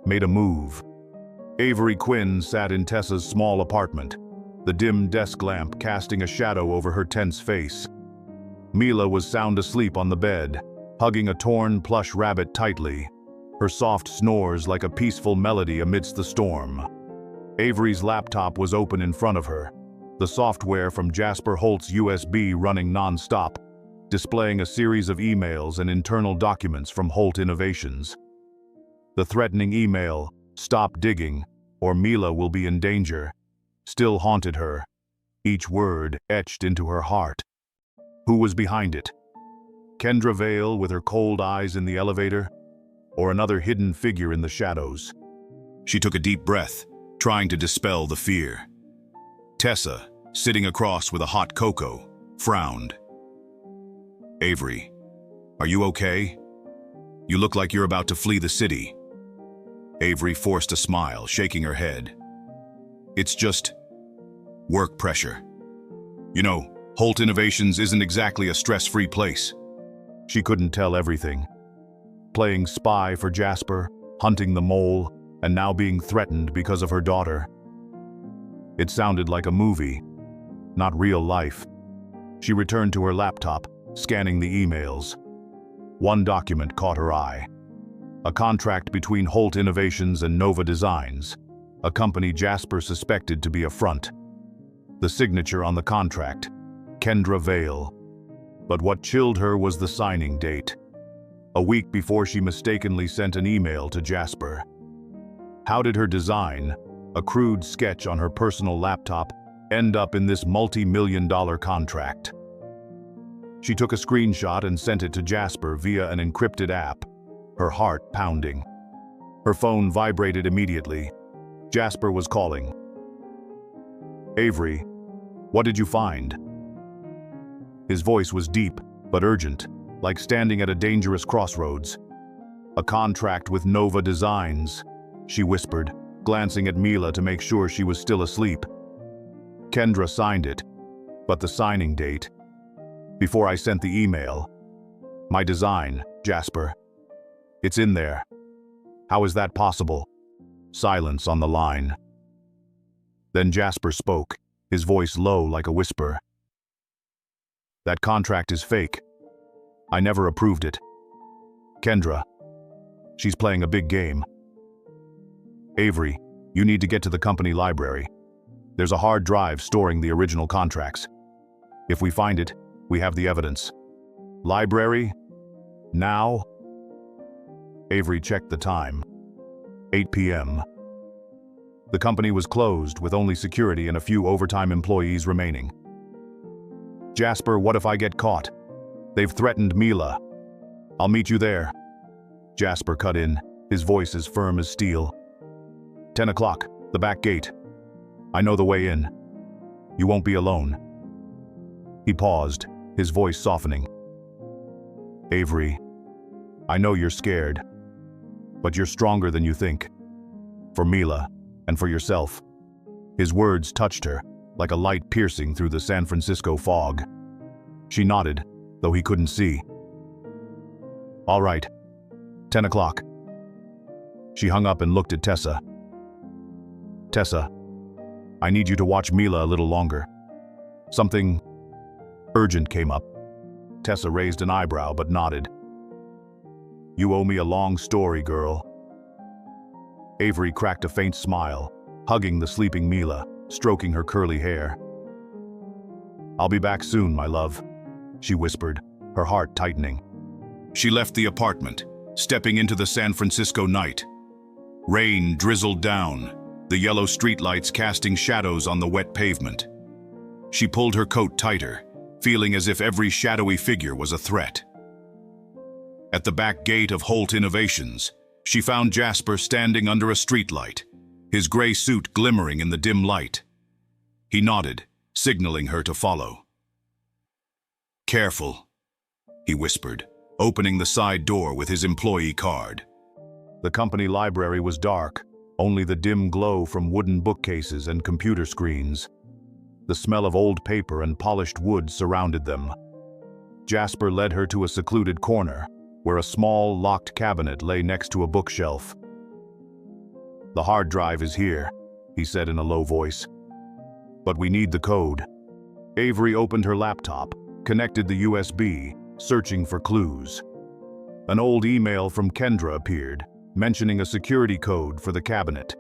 Made a move. Avery Quinn sat in Tessa's small apartment, the dim desk lamp casting a shadow over her tense face. Mila was sound asleep on the bed, hugging a torn plush rabbit tightly, her soft snores like a peaceful melody amidst the storm. Avery's laptop was open in front of her, the software from Jasper Holt's USB running non-stop, displaying a series of emails and internal documents from Holt Innovations. The threatening email, "Stop digging, or Mila will be in danger," still haunted her, each word etched into her heart. Who was behind it? Kendra Vale with her cold eyes in the elevator? Or another hidden figure in the shadows? She took a deep breath, trying to dispel the fear. Tessa, sitting across with a hot cocoa, frowned. "Avery, are you okay? You look like you're about to flee the city." Avery forced a smile, shaking her head. "It's just work pressure. You know, Holt Innovations isn't exactly a stress-free place." She couldn't tell everything. Playing spy for Jasper, hunting the mole, and now being threatened because of her daughter. It sounded like a movie, not real life. She returned to her laptop, scanning the emails. One document caught her eye. A contract between Holt Innovations and Nova Designs, a company Jasper suspected to be a front. The signature on the contract, Kendra Vale. But what chilled her was the signing date. A week before she mistakenly sent an email to Jasper. How did her design, a crude sketch on her personal laptop, end up in this multi-million-dollar contract? She took a screenshot and sent it to Jasper via an encrypted app, her heart pounding. Her phone vibrated immediately. Jasper was calling. "Avery, what did you find?" His voice was deep, but urgent, like standing at a dangerous crossroads. "A contract with Nova Designs," she whispered, glancing at Mila to make sure she was still asleep. Kendra signed it, but the signing date. "Before I sent the email. My design, Jasper. It's in there. How is that possible?" Silence on the line. Then Jasper spoke, his voice low like a whisper. "That contract is fake. I never approved it. Kendra, she's playing a big game. Avery, you need to get to the company library. There's a hard drive storing the original contracts. If we find it, we have the evidence. Library? Now?" Avery checked the time. 8 p.m. The company was closed with only security and a few overtime employees remaining. "Jasper, what if I get caught? They've threatened Mila. I'll meet you there." Jasper cut in, his voice as firm as steel. 10 o'clock, the back gate. I know the way in. You won't be alone. He paused, his voice softening. Avery, I know you're scared, but you're stronger than you think. For Mila, and for yourself. His words touched her, like a light piercing through the San Francisco fog. She nodded, though he couldn't see. All right, 10 o'clock. She hung up and looked at Tessa. Tessa, I need you to watch Mila a little longer. Something urgent came up. Tessa raised an eyebrow but nodded. You owe me a long story, girl. Avery cracked a faint smile, hugging the sleeping Mila, stroking her curly hair. I'll be back soon, my love, she whispered, her heart tightening. She left the apartment, stepping into the San Francisco night. Rain drizzled down, the yellow streetlights casting shadows on the wet pavement. She pulled her coat tighter, feeling as if every shadowy figure was a threat. At the back gate of Holt Innovations, she found Jasper standing under a streetlight, his gray suit glimmering in the dim light. He nodded, signaling her to follow. Careful, he whispered, opening the side door with his employee card. The company library was dark, only the dim glow from wooden bookcases and computer screens. The smell of old paper and polished wood surrounded them. Jasper led her to a secluded corner, where a small, locked cabinet lay next to a bookshelf. The hard drive is here, he said in a low voice. But we need the code. Avery opened her laptop, connected the USB, searching for clues. An old email from Kendra appeared, mentioning a security code for the cabinet.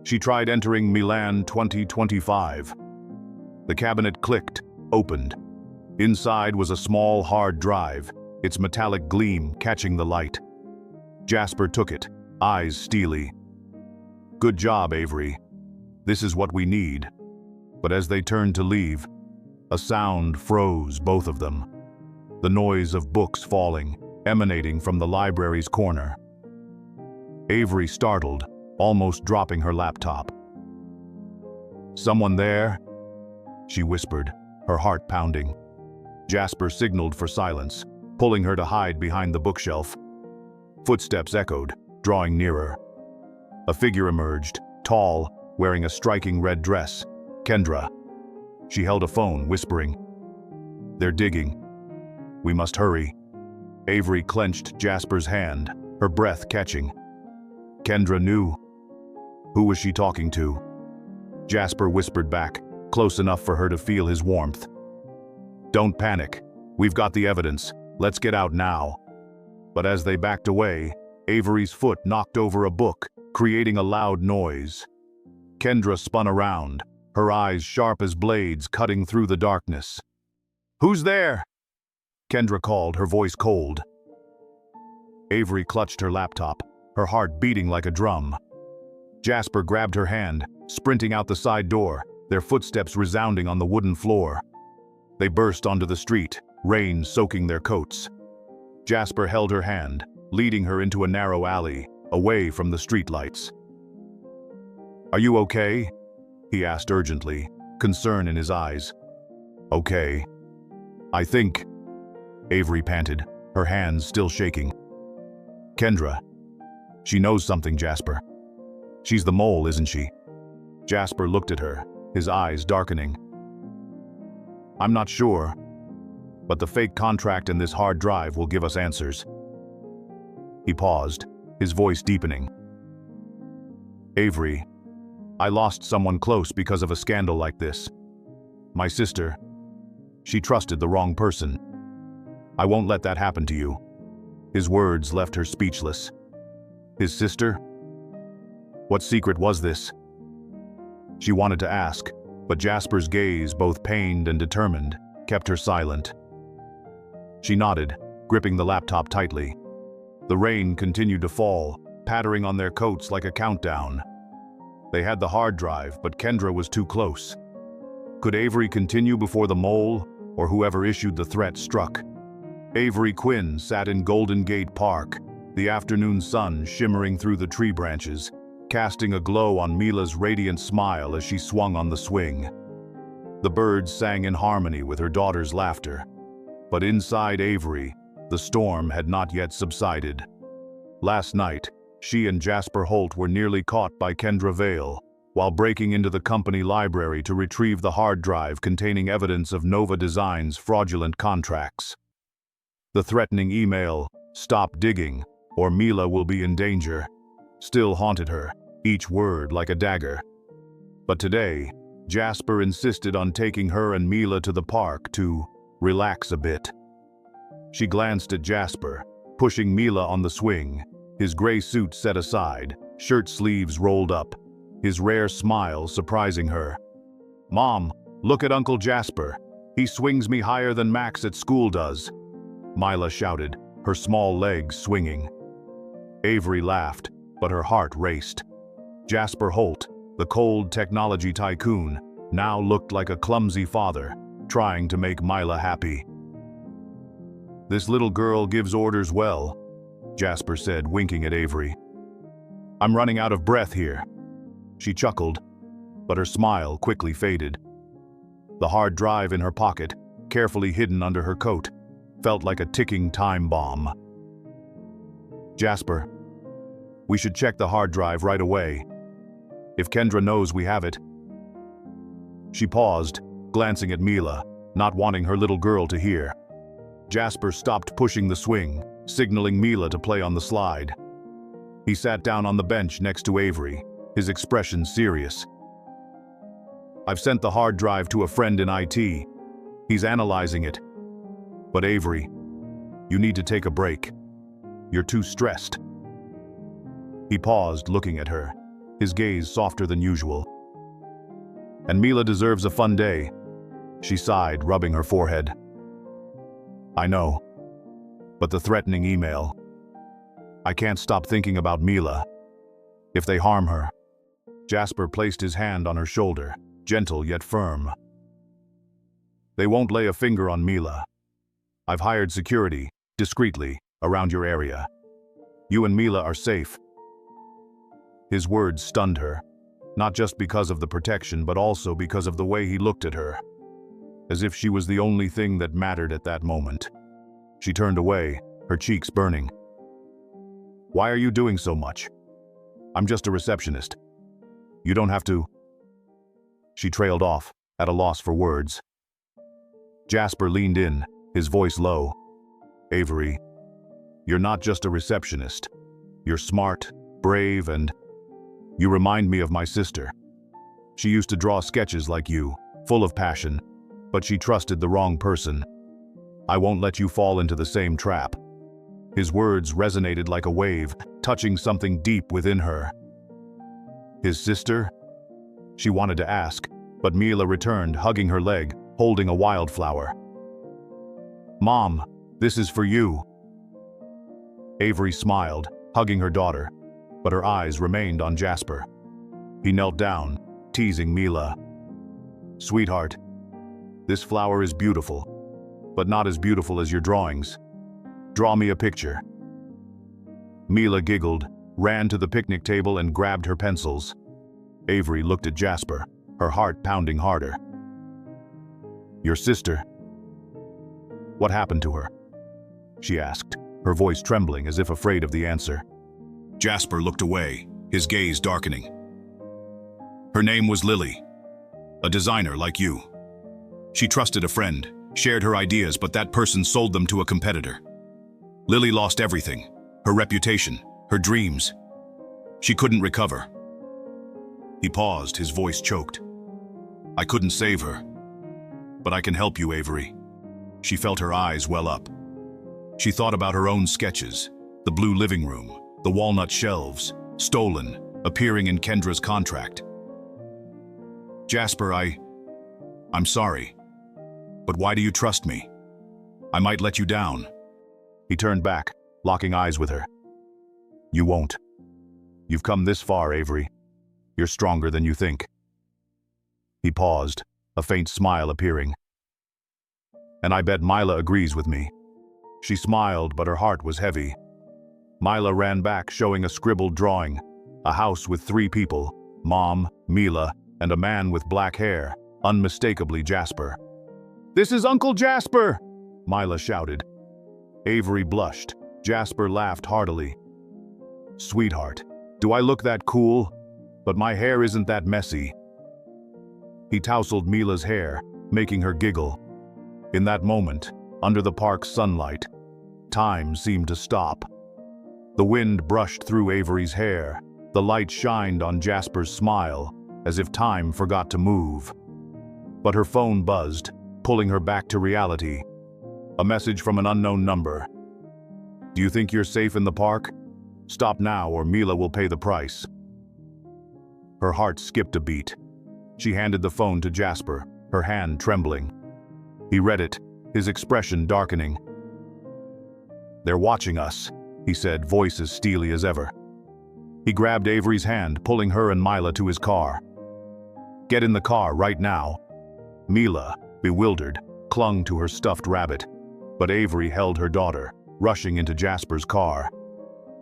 She tried entering Milan 2025. The cabinet clicked, opened. Inside was a small hard drive, its metallic gleam catching the light. Jasper took it, eyes steely. Good job, Avery. This is what we need. But as they turned to leave, a sound froze both of them. The noise of books falling, emanating from the library's corner. Avery startled, almost dropping her laptop. Someone there? She whispered, her heart pounding. Jasper signaled for silence, pulling her to hide behind the bookshelf. Footsteps echoed, drawing nearer. A figure emerged, tall, wearing a striking red dress. Kendra. She held a phone, whispering, They're digging. We must hurry. Avery clenched Jasper's hand, her breath catching. Kendra knew. Who was she talking to? Jasper whispered back, close enough for her to feel his warmth. Don't panic. We've got the evidence. Let's get out now. But as they backed away, Avery's foot knocked over a book, creating a loud noise. Kendra spun around, her eyes sharp as blades cutting through the darkness. Who's there? Kendra called, her voice cold. Avery clutched her laptop, her heart beating like a drum. Jasper grabbed her hand, sprinting out the side door, their footsteps resounding on the wooden floor. They burst onto the street, rain soaking their coats. Jasper held her hand, leading her into a narrow alley, away from the streetlights. Are you okay? He asked urgently, concern in his eyes. Okay. I think, Avery panted, her hands still shaking. Kendra. She knows something, Jasper. She's the mole, isn't she? Jasper looked at her, his eyes darkening. I'm not sure, but the fake contract and this hard drive will give us answers. He paused, his voice deepening. Avery, I lost someone close because of a scandal like this. My sister. She trusted the wrong person. I won't let that happen to you. His words left her speechless. His sister? What secret was this? She wanted to ask, but Jasper's gaze, both pained and determined, kept her silent. She nodded, gripping the laptop tightly. The rain continued to fall, pattering on their coats like a countdown. They had the hard drive, but Kendra was too close. Could Avery continue before the mole, or whoever issued the threat struck? Avery Quinn sat in Golden Gate Park, the afternoon sun shimmering through the tree branches, casting a glow on Mila's radiant smile as she swung on the swing. The birds sang in harmony with her daughter's laughter. But inside Avery, the storm had not yet subsided. Last night, she and Jasper Holt were nearly caught by Kendra Vale while breaking into the company library to retrieve the hard drive containing evidence of Nova Design's fraudulent contracts. The threatening email, "Stop digging, or Mila will be in danger," still haunted her, each word like a dagger. But today, Jasper insisted on taking her and Mila to the park to relax a bit. She glanced at Jasper, pushing Mila on the swing, his gray suit set aside, shirt sleeves rolled up, his rare smile surprising her. "Mom, look at Uncle Jasper. He swings me higher than Max at school does," Mila shouted, her small legs swinging. Avery laughed, but her heart raced. Jasper Holt, the cold technology tycoon, now looked like a clumsy father, trying to make Mila happy. "This little girl gives orders well," Jasper said, winking at Avery. "I'm running out of breath here." She chuckled, but her smile quickly faded. The hard drive in her pocket, carefully hidden under her coat, felt like a ticking time bomb. "Jasper, we should check the hard drive right away. If Kendra knows we have it." She paused, glancing at Mila, not wanting her little girl to hear. Jasper stopped pushing the swing, signaling Mila to play on the slide. He sat down on the bench next to Avery, his expression serious. "I've sent the hard drive to a friend in IT. He's analyzing it. But Avery, you need to take a break. You're too stressed." He paused, looking at her, his gaze softer than usual. "And Mila deserves a fun day," she sighed, rubbing her forehead. "I know. But the threatening email. I can't stop thinking about Mila. If they harm her." Jasper placed his hand on her shoulder, gentle yet firm. "They won't lay a finger on Mila. I've hired security, discreetly, around your area. You and Mila are safe." His words stunned her, not just because of the protection but also because of the way he looked at her, as if she was the only thing that mattered at that moment. She turned away, her cheeks burning. "Why are you doing so much? I'm just a receptionist. You don't have to." She trailed off, at a loss for words. Jasper leaned in, his voice low. "Avery, you're not just a receptionist. You're smart, brave, and you remind me of my sister. She used to draw sketches like you, full of passion, but she trusted the wrong person. I won't let you fall into the same trap." His words resonated like a wave, touching something deep within her. His sister? She wanted to ask, but Mila returned, hugging her leg, holding a wildflower. "Mom, this is for you." Avery smiled, hugging her daughter, but her eyes remained on Jasper. He knelt down, teasing Mila. "Sweetheart, this flower is beautiful, but not as beautiful as your drawings. Draw me a picture." Mila giggled, ran to the picnic table and grabbed her pencils. Avery looked at Jasper, her heart pounding harder. "Your sister? What happened to her?" she asked, her voice trembling as if afraid of the answer. Jasper looked away, his gaze darkening. "Her name was Lily, a designer like you. She trusted a friend, shared her ideas, but that person sold them to a competitor. Lily lost everything, her reputation, her dreams. She couldn't recover." He paused, his voice choked. "I couldn't save her, but I can help you, Avery." She felt her eyes well up. She thought about her own sketches, the blue living room, the walnut shelves, stolen, appearing in Kendra's contract. "Jasper, I'm sorry, but why do you trust me? I might let you down." He turned back, locking eyes with her. "You won't. You've come this far, Avery. You're stronger than you think." He paused, a faint smile appearing. "And I bet Mila agrees with me." She smiled, but her heart was heavy. Mila ran back, showing a scribbled drawing, a house with 3 people, Mom, Mila, and a man with black hair, unmistakably Jasper. "This is Uncle Jasper!" Mila shouted. Avery blushed. Jasper laughed heartily. "Sweetheart, do I look that cool? But my hair isn't that messy." He tousled Mila's hair, making her giggle. In that moment, under the park's sunlight, time seemed to stop. The wind brushed through Avery's hair. The light shined on Jasper's smile, as if time forgot to move. But her phone buzzed, pulling her back to reality. A message from an unknown number. "Do you think you're safe in the park? Stop now or Mila will pay the price." Her heart skipped a beat. She handed the phone to Jasper, her hand trembling. He read it, his expression darkening. "They're watching us," he said, voice as steely as ever. He grabbed Avery's hand, pulling her and Mila to his car. "Get in the car right now." Mila, bewildered, clung to her stuffed rabbit, but Avery held her daughter, rushing into Jasper's car.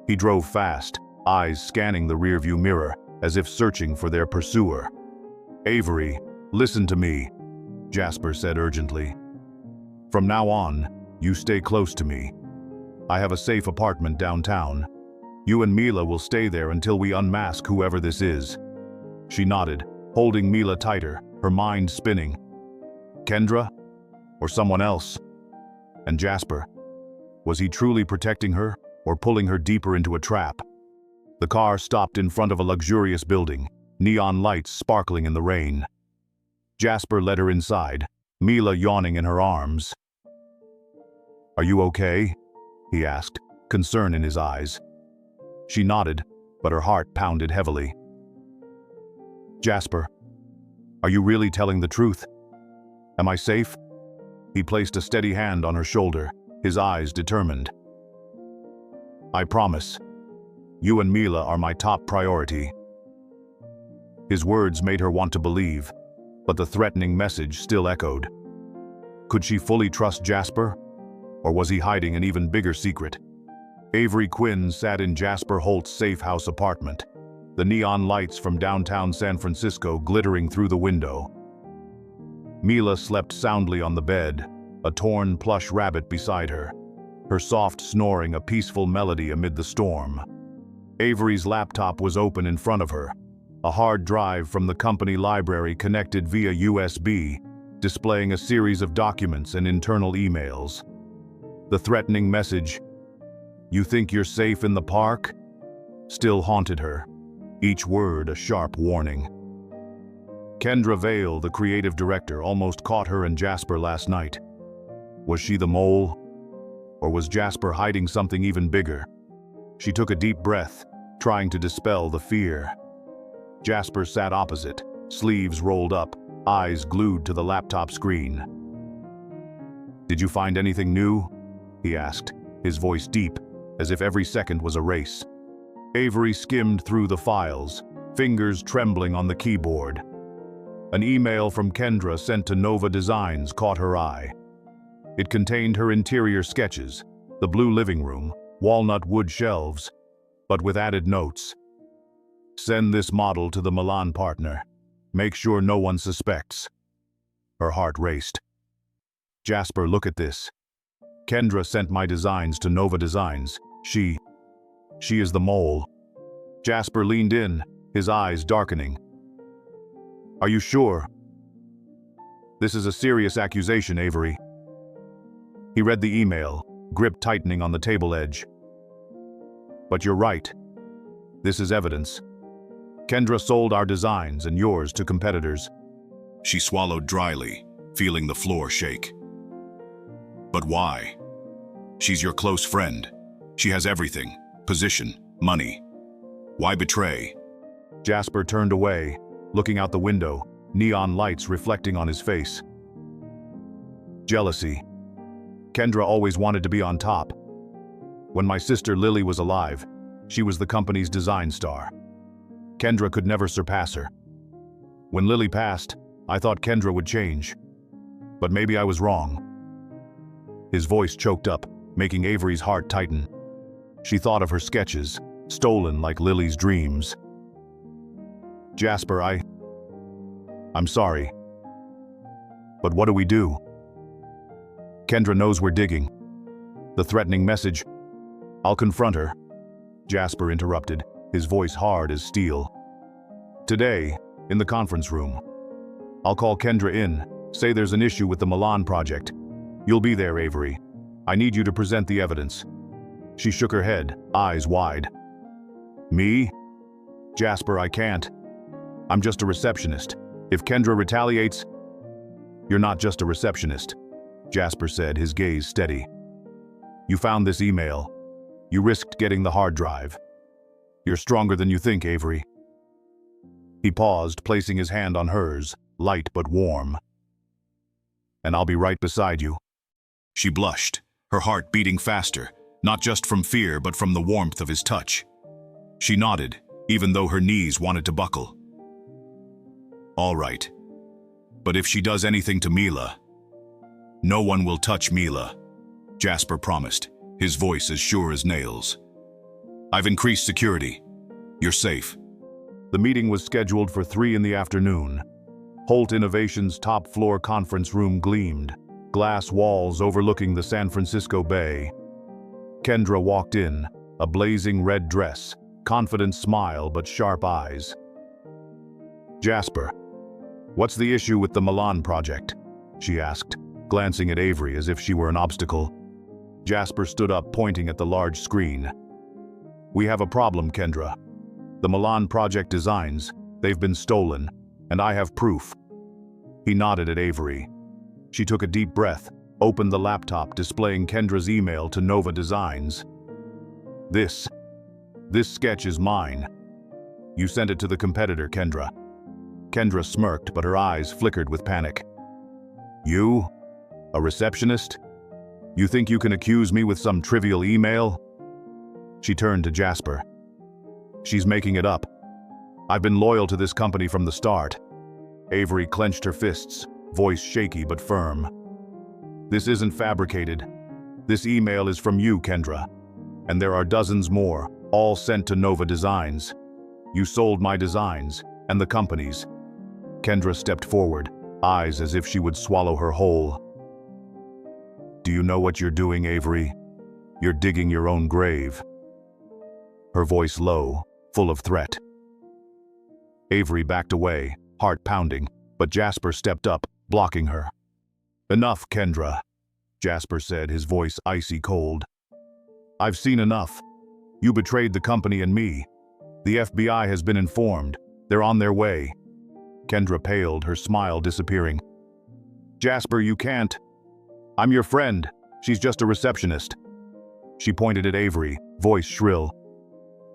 He drove fast, eyes scanning the rearview mirror, as if searching for their pursuer. "Avery, listen to me," Jasper said urgently. "From now on, you stay close to me. I have a safe apartment downtown. You and Mila will stay there until we unmask whoever this is." She nodded, holding Mila tighter, her mind spinning. Kendra? Or someone else? And Jasper? Was he truly protecting her, or pulling her deeper into a trap? The car stopped in front of a luxurious building, neon lights sparkling in the rain. Jasper led her inside, Mila yawning in her arms. "Are you okay?" he asked, concern in his eyes. She nodded, but her heart pounded heavily. "Jasper, are you really telling the truth? Am I safe?" He placed a steady hand on her shoulder, his eyes determined. "I promise. You and Mila are my top priority." His words made her want to believe, but the threatening message still echoed. Could she fully trust Jasper? Or was he hiding an even bigger secret? Avery Quinn sat in Jasper Holt's safe house apartment, the neon lights from downtown San Francisco glittering through the window. Mila slept soundly on the bed, a torn plush rabbit beside her, her soft snoring a peaceful melody amid the storm. Avery's laptop was open in front of her, a hard drive from the company library connected via USB, displaying a series of documents and internal emails. The threatening message, "You think you're safe in the park?" still haunted her, each word a sharp warning. Kendra Vale, the creative director, almost caught her and Jasper last night. Was she the mole? Or was Jasper hiding something even bigger? She took a deep breath, trying to dispel the fear. Jasper sat opposite, sleeves rolled up, eyes glued to the laptop screen. "Did you find anything new?" he asked, his voice deep, as if every second was a race. Avery skimmed through the files, fingers trembling on the keyboard. An email from Kendra sent to Nova Designs caught her eye. It contained her interior sketches, the blue living room, walnut wood shelves, but with added notes. "Send this model to the Milan partner. Make sure no one suspects." Her heart raced. "Jasper, look at this. Kendra sent my designs to Nova Designs. She is the mole." Jasper leaned in, his eyes darkening. "Are you sure?" "This is a serious accusation, Avery." He read the email, grip tightening on the table edge. "But you're right. This is evidence. Kendra sold our designs and yours to competitors." She swallowed dryly, feeling the floor shake. "But why? She's your close friend. She has everything, position, money. Why betray?" Jasper turned away, looking out the window, neon lights reflecting on his face. "Jealousy. Kendra always wanted to be on top. When my sister Lily was alive, she was the company's design star. Kendra could never surpass her. When Lily passed, I thought Kendra would change. But maybe I was wrong." His voice choked up, making Avery's heart tighten. She thought of her sketches, stolen like Lily's dreams. "Jasper, I'm sorry. But what do we do? Kendra knows we're digging. The threatening message. I'll confront her. Jasper interrupted, his voice hard as steel. Today, in the conference room. I'll call Kendra in, say there's an issue with the Milan project. You'll be there, Avery. I need you to present the evidence. She shook her head, eyes wide. Me? Jasper, I can't. I'm just a receptionist. If Kendra retaliates... You're not just a receptionist, Jasper said, his gaze steady. You found this email. You risked getting the hard drive. You're stronger than you think, Avery. He paused, placing his hand on hers, light but warm. And I'll be right beside you. She blushed, her heart beating faster, not just from fear but from the warmth of his touch. She nodded, even though her knees wanted to buckle. All right. But if she does anything to Mila... No one will touch Mila, Jasper promised, his voice as sure as nails. I've increased security. You're safe. The meeting was scheduled for 3 in the afternoon. Holt Innovations' top-floor conference room gleamed, glass walls overlooking the San Francisco Bay. Kendra walked in, a blazing red dress, confident smile but sharp eyes. Jasper, what's the issue with the Milan project? She asked, glancing at Avery as if she were an obstacle. Jasper stood up, pointing at the large screen. We have a problem, Kendra. The Milan project designs, they've been stolen, and I have proof. He nodded at Avery. She took a deep breath, opened the laptop displaying Kendra's email to Nova Designs. This sketch is mine. You sent it to the competitor, Kendra. Kendra smirked, but her eyes flickered with panic. You? A receptionist? You think you can accuse me with some trivial email? She turned to Jasper. She's making it up. I've been loyal to this company from the start. Avery clenched her fists, voice shaky but firm. This isn't fabricated. This email is from you, Kendra. And there are dozens more, all sent to Nova Designs. You sold my designs, and the company's. Kendra stepped forward, eyes as if she would swallow her whole. Do you know what you're doing, Avery? You're digging your own grave. Her voice low, full of threat. Avery backed away, heart pounding, but Jasper stepped up, blocking her. Enough, Kendra, Jasper said, his voice icy cold. I've seen enough. You betrayed the company and me. The FBI has been informed. They're on their way. Kendra paled, her smile disappearing. Jasper, you can't. I'm your friend. She's just a receptionist. She pointed at Avery, voice shrill.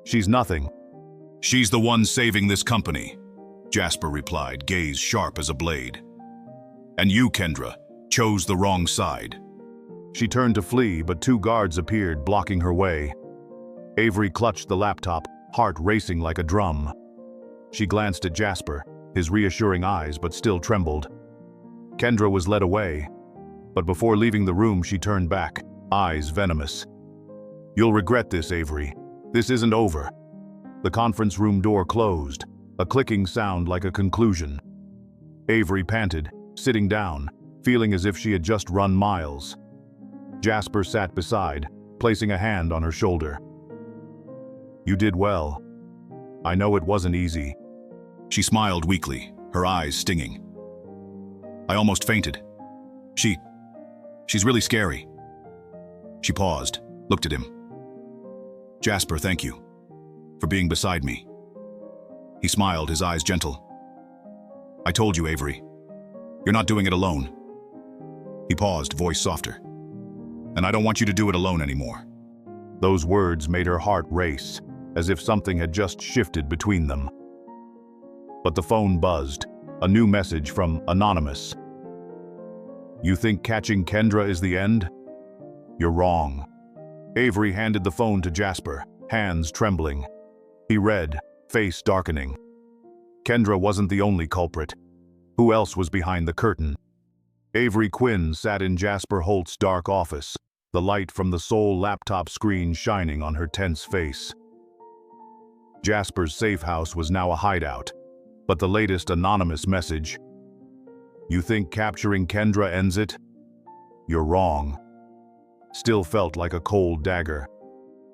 She's nothing. She's the one saving this company, Jasper replied, gaze sharp as a blade. And you, Kendra, chose the wrong side. She turned to flee, but 2 guards appeared, blocking her way. Avery clutched the laptop, heart racing like a drum. She glanced at Jasper, his reassuring eyes but still trembled. Kendra was led away, but before leaving the room she turned back, eyes venomous. You'll regret this, Avery. This isn't over. The conference room door closed, a clicking sound like a conclusion. Avery panted, sitting down, feeling as if she had just run miles. Jasper sat beside, placing a hand on her shoulder. You did well. I know it wasn't easy. She smiled weakly, her eyes stinging. I almost fainted. She's really scary. She paused, looked at him. Jasper, thank you for being beside me. He smiled, his eyes gentle. I told you, Avery. You're not doing it alone. He paused, voice softer. And I don't want you to do it alone anymore. Those words made her heart race, as if something had just shifted between them. But the phone buzzed, a new message from Anonymous. You think catching Kendra is the end? You're wrong. Avery handed the phone to Jasper, hands trembling. He read, face darkening. Kendra wasn't the only culprit. Who else was behind the curtain? Avery Quinn sat in Jasper Holt's dark office, the light from the sole laptop screen shining on her tense face. Jasper's safe house was now a hideout, but the latest anonymous message. You think capturing Kendra ends it? You're wrong. Still felt like a cold dagger.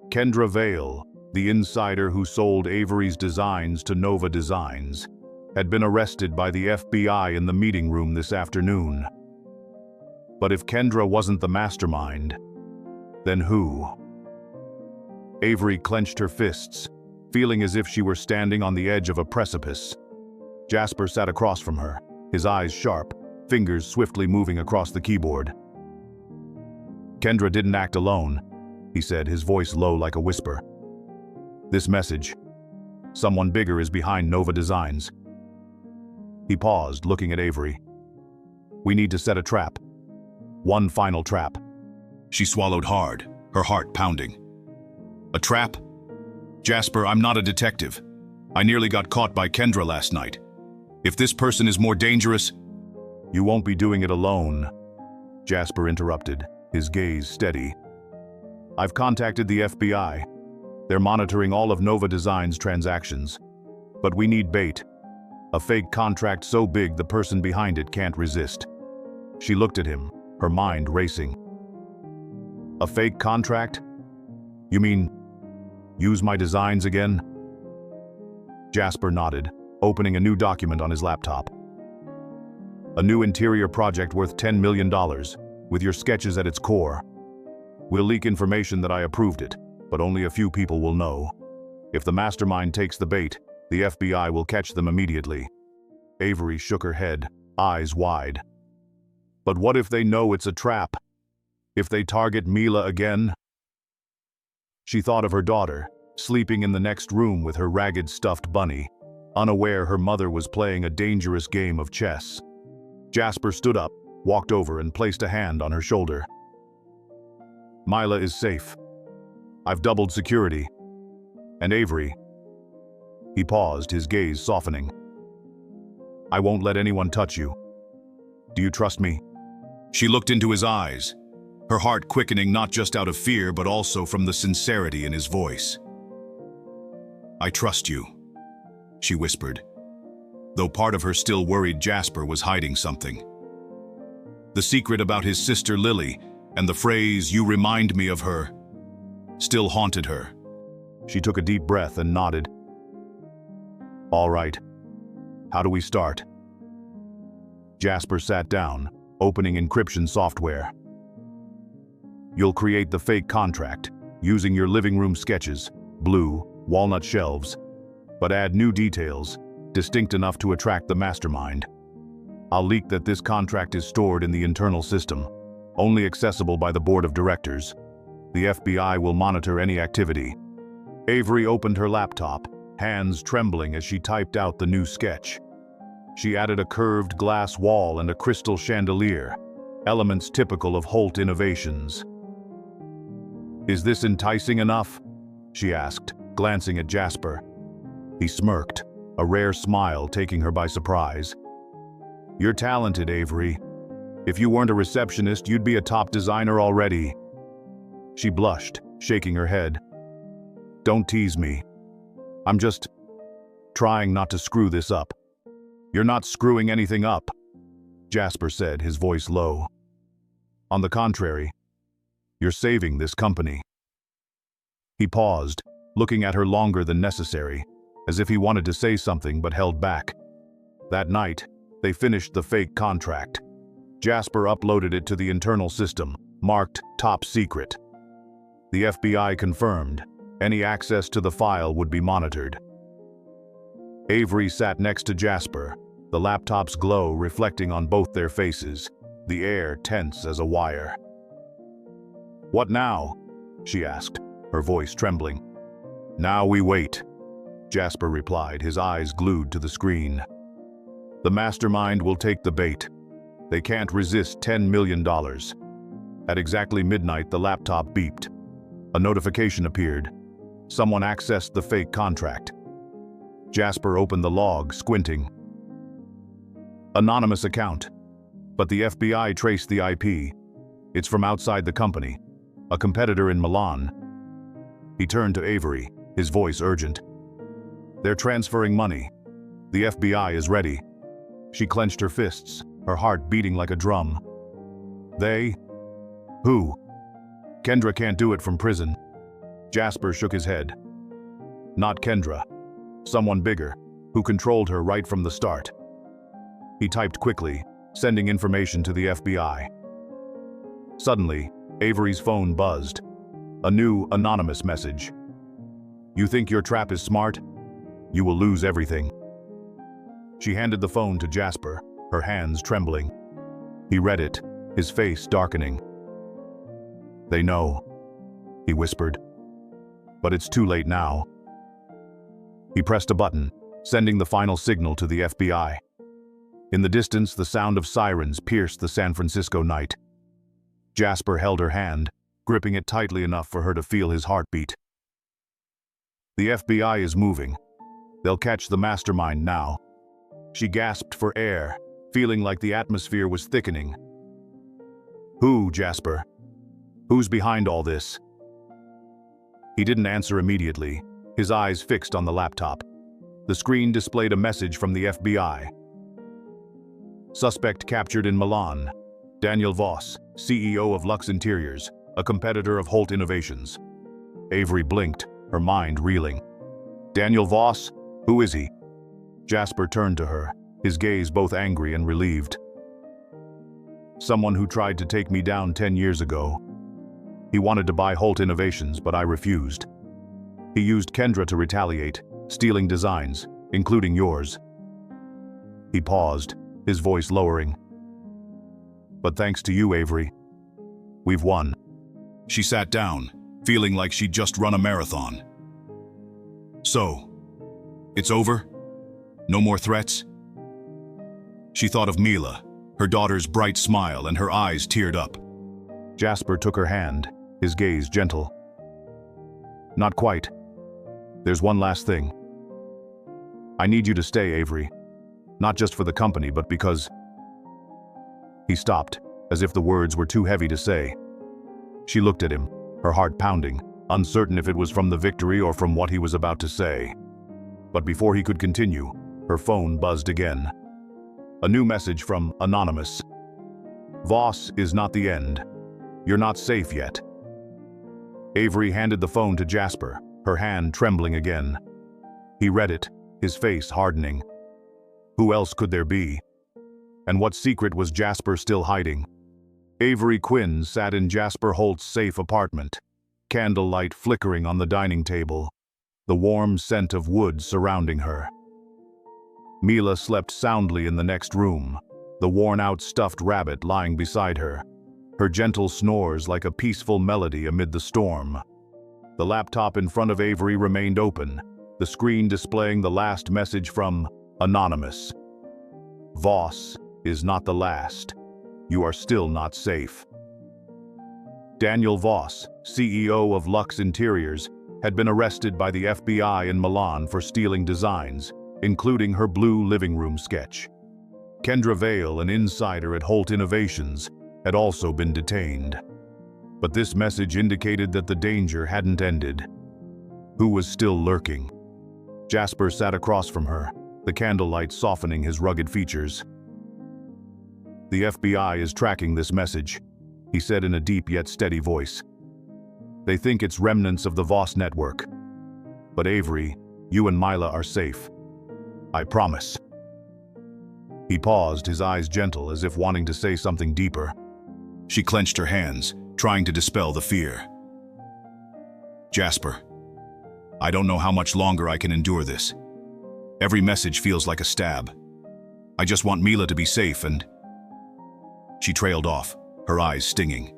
Kendra Vale, the insider who sold Avery's designs to Nova Designs, had been arrested by the FBI in the meeting room this afternoon. But if Kendra wasn't the mastermind, then who? Avery clenched her fists, feeling as if she were standing on the edge of a precipice. Jasper sat across from her, his eyes sharp, fingers swiftly moving across the keyboard. Kendra didn't act alone, he said, his voice low like a whisper. This message. Someone bigger is behind Nova Designs. He paused, looking at Avery. We need to set a trap. One final trap. She swallowed hard, her heart pounding. A trap? Jasper, I'm not a detective. I nearly got caught by Kendra last night. If this person is more dangerous... You won't be doing it alone, Jasper interrupted, his gaze steady. I've contacted the FBI. They're monitoring all of Nova Designs' transactions. But we need bait. A fake contract so big the person behind it can't resist. She looked at him, her mind racing. A fake contract? You mean, use my designs again? Jasper nodded, opening a new document on his laptop. A new interior project worth $10 million, with your sketches at its core. We'll leak information that I approved it, but only a few people will know. If the mastermind takes the bait, the FBI will catch them immediately. Avery shook her head, eyes wide. But what if they know it's a trap? If they target Mila again? She thought of her daughter, sleeping in the next room with her ragged stuffed bunny, unaware her mother was playing a dangerous game of chess. Jasper stood up, walked over and placed a hand on her shoulder. Mila is safe. I've doubled security. And Avery... He paused, his gaze softening. I won't let anyone touch you. Do you trust me? She looked into his eyes, her heart quickening not just out of fear but also from the sincerity in his voice. I trust you, she whispered, though part of her still worried Jasper was hiding something. The secret about his sister Lily and the phrase, "You remind me of her," still haunted her. She took a deep breath and nodded. All right. How do we start? Jasper sat down, opening encryption software. You'll create the fake contract, using your living room sketches, blue, walnut shelves, but add new details, distinct enough to attract the mastermind. I'll leak that this contract is stored in the internal system, only accessible by the board of directors. The FBI will monitor any activity. Avery opened her laptop, hands trembling as she typed out the new sketch. She added a curved glass wall and a crystal chandelier, elements typical of Holt Innovations. Is this enticing enough? She asked, glancing at Jasper. He smirked, a rare smile taking her by surprise. You're talented, Avery. If you weren't a receptionist, you'd be a top designer already. She blushed, shaking her head. Don't tease me. I'm just trying not to screw this up. You're not screwing anything up, Jasper said, his voice low. On the contrary, you're saving this company. He paused, looking at her longer than necessary, as if he wanted to say something but held back. That night, they finished the fake contract. Jasper uploaded it to the internal system, marked top secret. The FBI confirmed any access to the file would be monitored. Avery sat next to Jasper, the laptop's glow reflecting on both their faces, the air tense as a wire. What now? She asked, her voice trembling. Now we wait, Jasper replied, his eyes glued to the screen. The mastermind will take the bait. They can't resist $10 million. At exactly midnight, the laptop beeped. A notification appeared. Someone accessed the fake contract. Jasper opened the log, squinting. Anonymous account. But the FBI traced the IP. It's from outside the company, a competitor in Milan. He turned to Avery, his voice urgent. They're transferring money. The FBI is ready. She clenched her fists, her heart beating like a drum. They? Who? Kendra can't do it from prison. Jasper shook his head. Not Kendra. Someone bigger, who controlled her right from the start. He typed quickly, sending information to the FBI. Suddenly, Avery's phone buzzed. A new, anonymous message. You think your trap is smart? You will lose everything. She handed the phone to Jasper, her hands trembling. He read it, his face darkening. They know, he whispered. But it's too late now. He pressed a button, sending the final signal to the FBI. In the distance, the sound of sirens pierced the San Francisco night. Jasper held her hand, gripping it tightly enough for her to feel his heartbeat. The FBI is moving. They'll catch the mastermind now. She gasped for air, feeling like the atmosphere was thickening. Who, Jasper? Who's behind all this? He didn't answer immediately, his eyes fixed on the laptop. The screen displayed a message from the FBI. Suspect captured in Milan. Daniel Voss, CEO of Lux Interiors, a competitor of Holt Innovations. Avery blinked, her mind reeling. Daniel Voss? Who is he? Jasper turned to her, his gaze both angry and relieved. Someone who tried to take me down 10 years ago. He wanted to buy Holt Innovations, but I refused. He used Kendra to retaliate, stealing designs, including yours. He paused, his voice lowering. But thanks to you, Avery, we've won. She sat down, feeling like she'd just run a marathon. So, it's over? No more threats? She thought of Mila, her daughter's bright smile, and her eyes teared up. Jasper took her hand, his gaze gentle. Not quite. There's one last thing. I need you to stay, Avery. Not just for the company, but because... He stopped, as if the words were too heavy to say. She looked at him, her heart pounding, uncertain if it was from the victory or from what he was about to say. But before he could continue, her phone buzzed again. A new message from Anonymous. Voss is not the end. You're not safe yet. Avery handed the phone to Jasper, her hand trembling again. He read it, his face hardening. Who else could there be? And what secret was Jasper still hiding? Avery Quinn sat in Jasper Holt's safe apartment, candlelight flickering on the dining table, the warm scent of wood surrounding her. Mila slept soundly in the next room, the worn-out stuffed rabbit lying beside her, her gentle snores like a peaceful melody amid the storm. The laptop in front of Avery remained open, the screen displaying the last message from Anonymous. Voss is not the last. You are still not safe. Daniel Voss, CEO of Lux Interiors, had been arrested by the FBI in Milan for stealing designs, including her blue living room sketch. Kendra Vale, an insider at Holt Innovations, had also been detained. But this message indicated that the danger hadn't ended. Who was still lurking? Jasper sat across from her, the candlelight softening his rugged features. The FBI is tracking this message, he said in a deep yet steady voice. They think it's remnants of the Voss network. But Avery, you and Mila are safe. I promise. He paused, his eyes gentle, as if wanting to say something deeper. She clenched her hands, trying to dispel the fear. Jasper, I don't know how much longer I can endure this. Every message feels like a stab. I just want Mila to be safe and... She trailed off, her eyes stinging.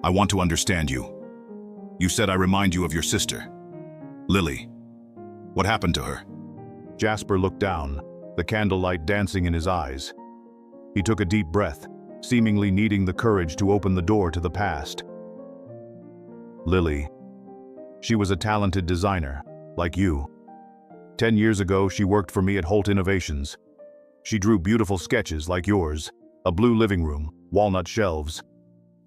I want to understand you. You said I remind you of your sister, Lily. What happened to her? Jasper looked down, the candlelight dancing in his eyes. He took a deep breath, seemingly needing the courage to open the door to the past. Lily. She was a talented designer, like you. 10 years ago, she worked for me at Holt Innovations. She drew beautiful sketches like yours, a blue living room, walnut shelves.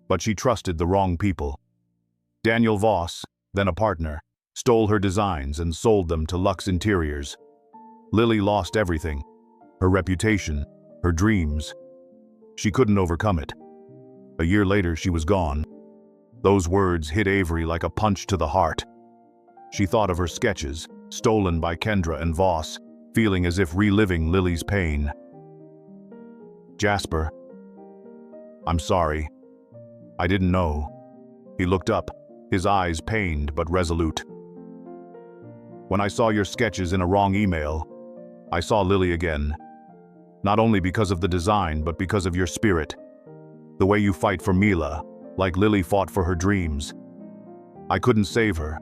But she trusted the wrong people. Daniel Voss, then a partner, stole her designs and sold them to Lux Interiors. Lily lost everything, her reputation, her dreams. She couldn't overcome it. A year later, she was gone. Those words hit Avery like a punch to the heart. She thought of her sketches, stolen by Kendra and Voss, feeling as if reliving Lily's pain. "Jasper, I'm sorry. I didn't know." He looked up, his eyes pained but resolute. "When I saw your sketches in a wrong email, I saw Lily again. Not only because of the design, but because of your spirit. The way you fight for Mila, like Lily fought for her dreams. I couldn't save her,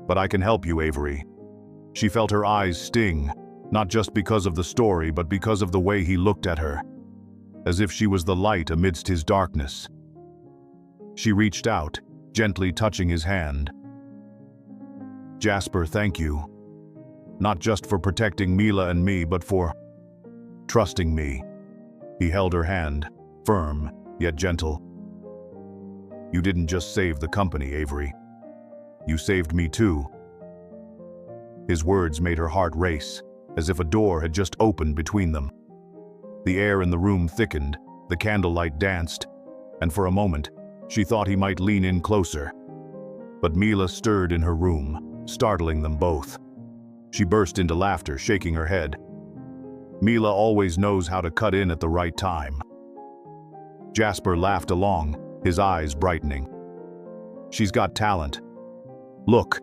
but I can help you, Avery." She felt her eyes sting, not just because of the story, but because of the way he looked at her, as if she was the light amidst his darkness. She reached out, gently touching his hand. "Jasper, thank you. Not just for protecting Mila and me, but for trusting me." He held her hand, firm yet gentle. "You didn't just save the company, Avery. You saved me too." His words made her heart race, as if a door had just opened between them. The air in the room thickened, the candlelight danced, and for a moment, she thought he might lean in closer. But Mila stirred in her room, startling them both. She burst into laughter, shaking her head. Mila always knows how to cut in at the right time. Jasper laughed along, his eyes brightening. "She's got talent. Look."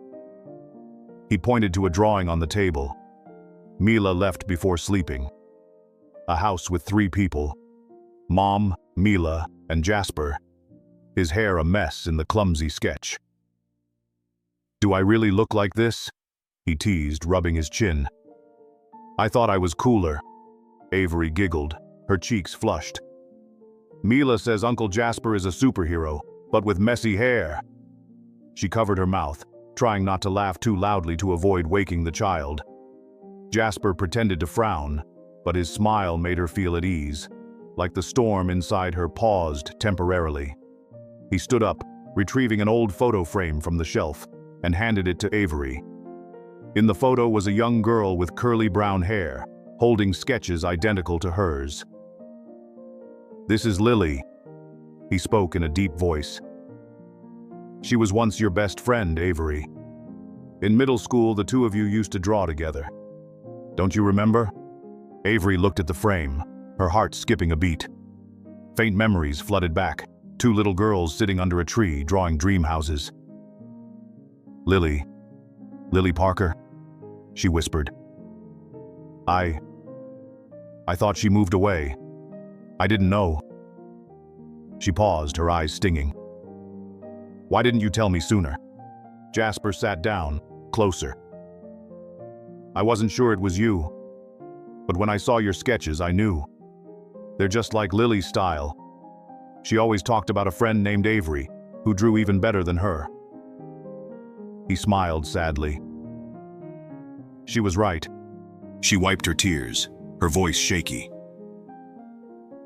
He pointed to a drawing on the table. Mila left before sleeping. A house with 3 people. Mom, Mila, and Jasper. His hair a mess in the clumsy sketch. "Do I really look like this?" he teased, rubbing his chin. "I thought I was cooler." Avery giggled, her cheeks flushed. "Mila says Uncle Jasper is a superhero, but with messy hair." She covered her mouth, trying not to laugh too loudly to avoid waking the child. Jasper pretended to frown, but his smile made her feel at ease, like the storm inside her paused temporarily. He stood up, retrieving an old photo frame from the shelf, and handed it to Avery. In the photo was a young girl with curly brown hair, holding sketches identical to hers. "This is Lily," he spoke in a deep voice. "She was once your best friend, Avery. In middle school, the 2 of you used to draw together. Don't you remember?" Avery looked at the frame, her heart skipping a beat. Faint memories flooded back, 2 little girls sitting under a tree drawing dream houses. Lily Parker," she whispered. I thought she moved away. I didn't know." She paused, her eyes stinging. "Why didn't you tell me sooner?" Jasper sat down, closer. "I wasn't sure it was you, but when I saw your sketches, I knew. They're just like Lily's style. She always talked about a friend named Avery, who drew even better than her." He smiled sadly. She was right. She wiped her tears, her voice shaky.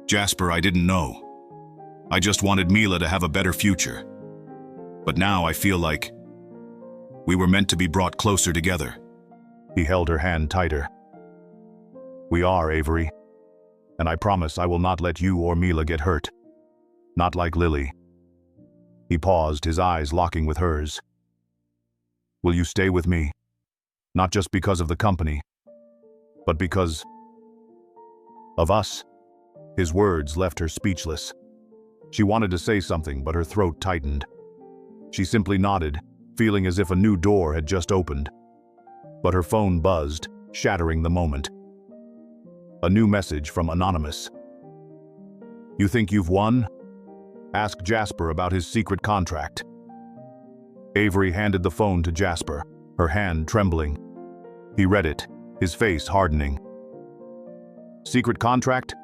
"Jasper, I didn't know. I just wanted Mila to have a better future. But now I feel like we were meant to be brought closer together." He held her hand tighter. "We are, Avery. And I promise I will not let you or Mila get hurt. Not like Lily." He paused, his eyes locking with hers. "Will you stay with me? Not just because of the company, but because of us?" His words left her speechless. She wanted to say something, but her throat tightened. She simply nodded, feeling as if a new door had just opened. But her phone buzzed, shattering the moment. A new message from Anonymous. "You think you've won? Ask Jasper about his secret contract." Avery handed the phone to Jasper, her hand trembling. He read it, his face hardening. "Secret contract?"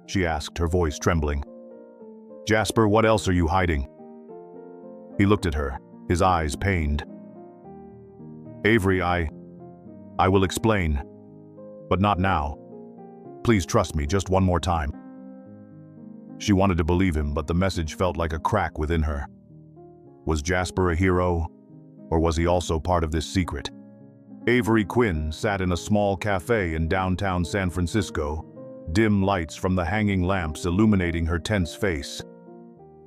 she asked, her voice trembling. "Jasper, what else are you hiding?" He looked at her, his eyes pained. "Avery, I will explain, but not now. Please trust me just one more time." She wanted to believe him, but the message felt like a crack within her. Was Jasper a hero, or was he also part of this secret? Avery Quinn sat in a small cafe in downtown San Francisco, dim lights from the hanging lamps illuminating her tense face.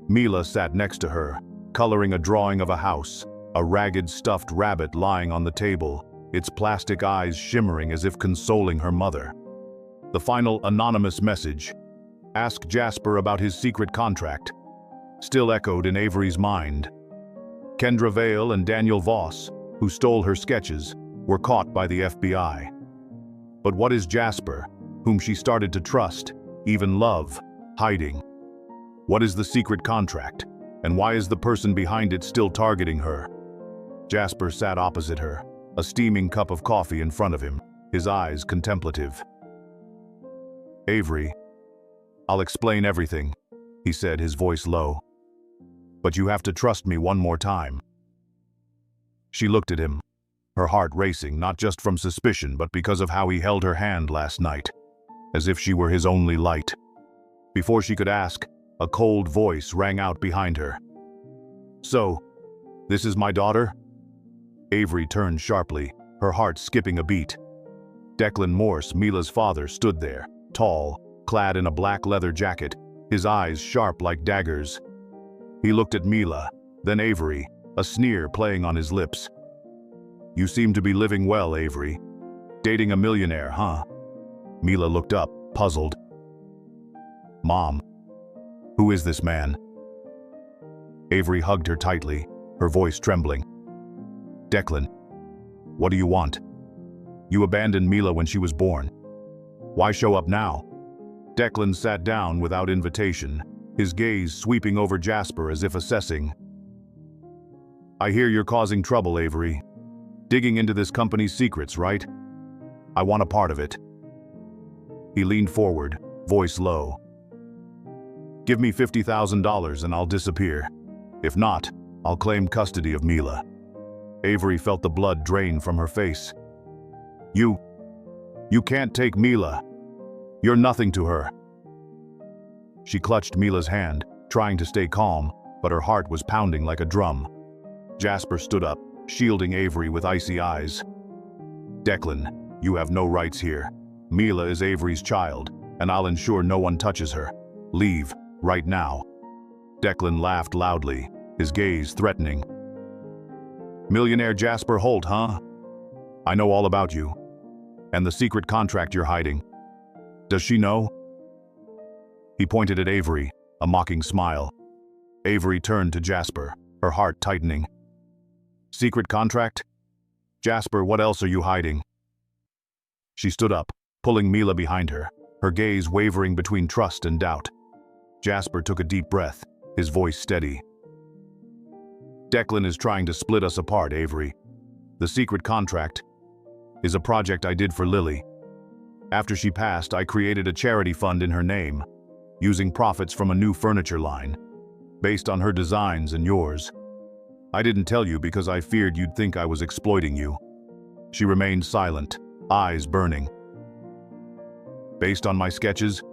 Mila sat next to her, coloring a drawing of a house, a ragged stuffed rabbit lying on the table, its plastic eyes shimmering as if consoling her mother. The final anonymous message, "Ask Jasper about his secret contract," still echoed in Avery's mind. Kendra Vale and Daniel Voss, who stole her sketches, were caught by the FBI. But what is Jasper, whom she started to trust, even love, hiding? What is the secret contract, and why is the person behind it still targeting her? Jasper sat opposite her, a steaming cup of coffee in front of him, his eyes contemplative. "Avery, I'll explain everything," he said, his voice low. "But you have to trust me one more time." She looked at him, her heart racing not just from suspicion but because of how he held her hand last night, as if she were his only light. Before she could ask, a cold voice rang out behind her. "So, this is my daughter?" Avery turned sharply, her heart skipping a beat. Declan Morse, Mila's father, stood there, tall, clad in a black leather jacket, his eyes sharp like daggers. He looked at Mila, then Avery, a sneer playing on his lips. "You seem to be living well, Avery. Dating a millionaire, huh?" Mila looked up, puzzled. "Mom, who is this man?" Avery hugged her tightly, her voice trembling. "Declan, what do you want? You abandoned Mila when she was born. Why show up now?" Declan sat down without invitation, his gaze sweeping over Jasper as if assessing. "I hear you're causing trouble, Avery. Digging into this company's secrets, right? I want a part of it." He leaned forward, voice low. "Give me $50,000 and I'll disappear. If not, I'll claim custody of Mila." Avery felt the blood drain from her face. You can't take Mila. You're nothing to her." She clutched Mila's hand, trying to stay calm, but her heart was pounding like a drum. Jasper stood up, shielding Avery with icy eyes. "Declan, you have no rights here. Mila is Avery's child, and I'll ensure no one touches her. Leave, right now." Declan laughed loudly, his gaze threatening. "Millionaire Jasper Holt, huh? I know all about you. And the secret contract you're hiding. Does she know?" He pointed at Avery, a mocking smile. Avery turned to Jasper, her heart tightening. "Secret contract? Jasper, what else are you hiding?" She stood up, pulling Mila behind her, her gaze wavering between trust and doubt. Jasper took a deep breath, his voice steady. "Declan is trying to split us apart, Avery. The secret contract is a project I did for Lily. After she passed, I created a charity fund in her name, using profits from a new furniture line, based on her designs and yours. I didn't tell you because I feared you'd think I was exploiting you." She remained silent, eyes burning. "Based on my sketches?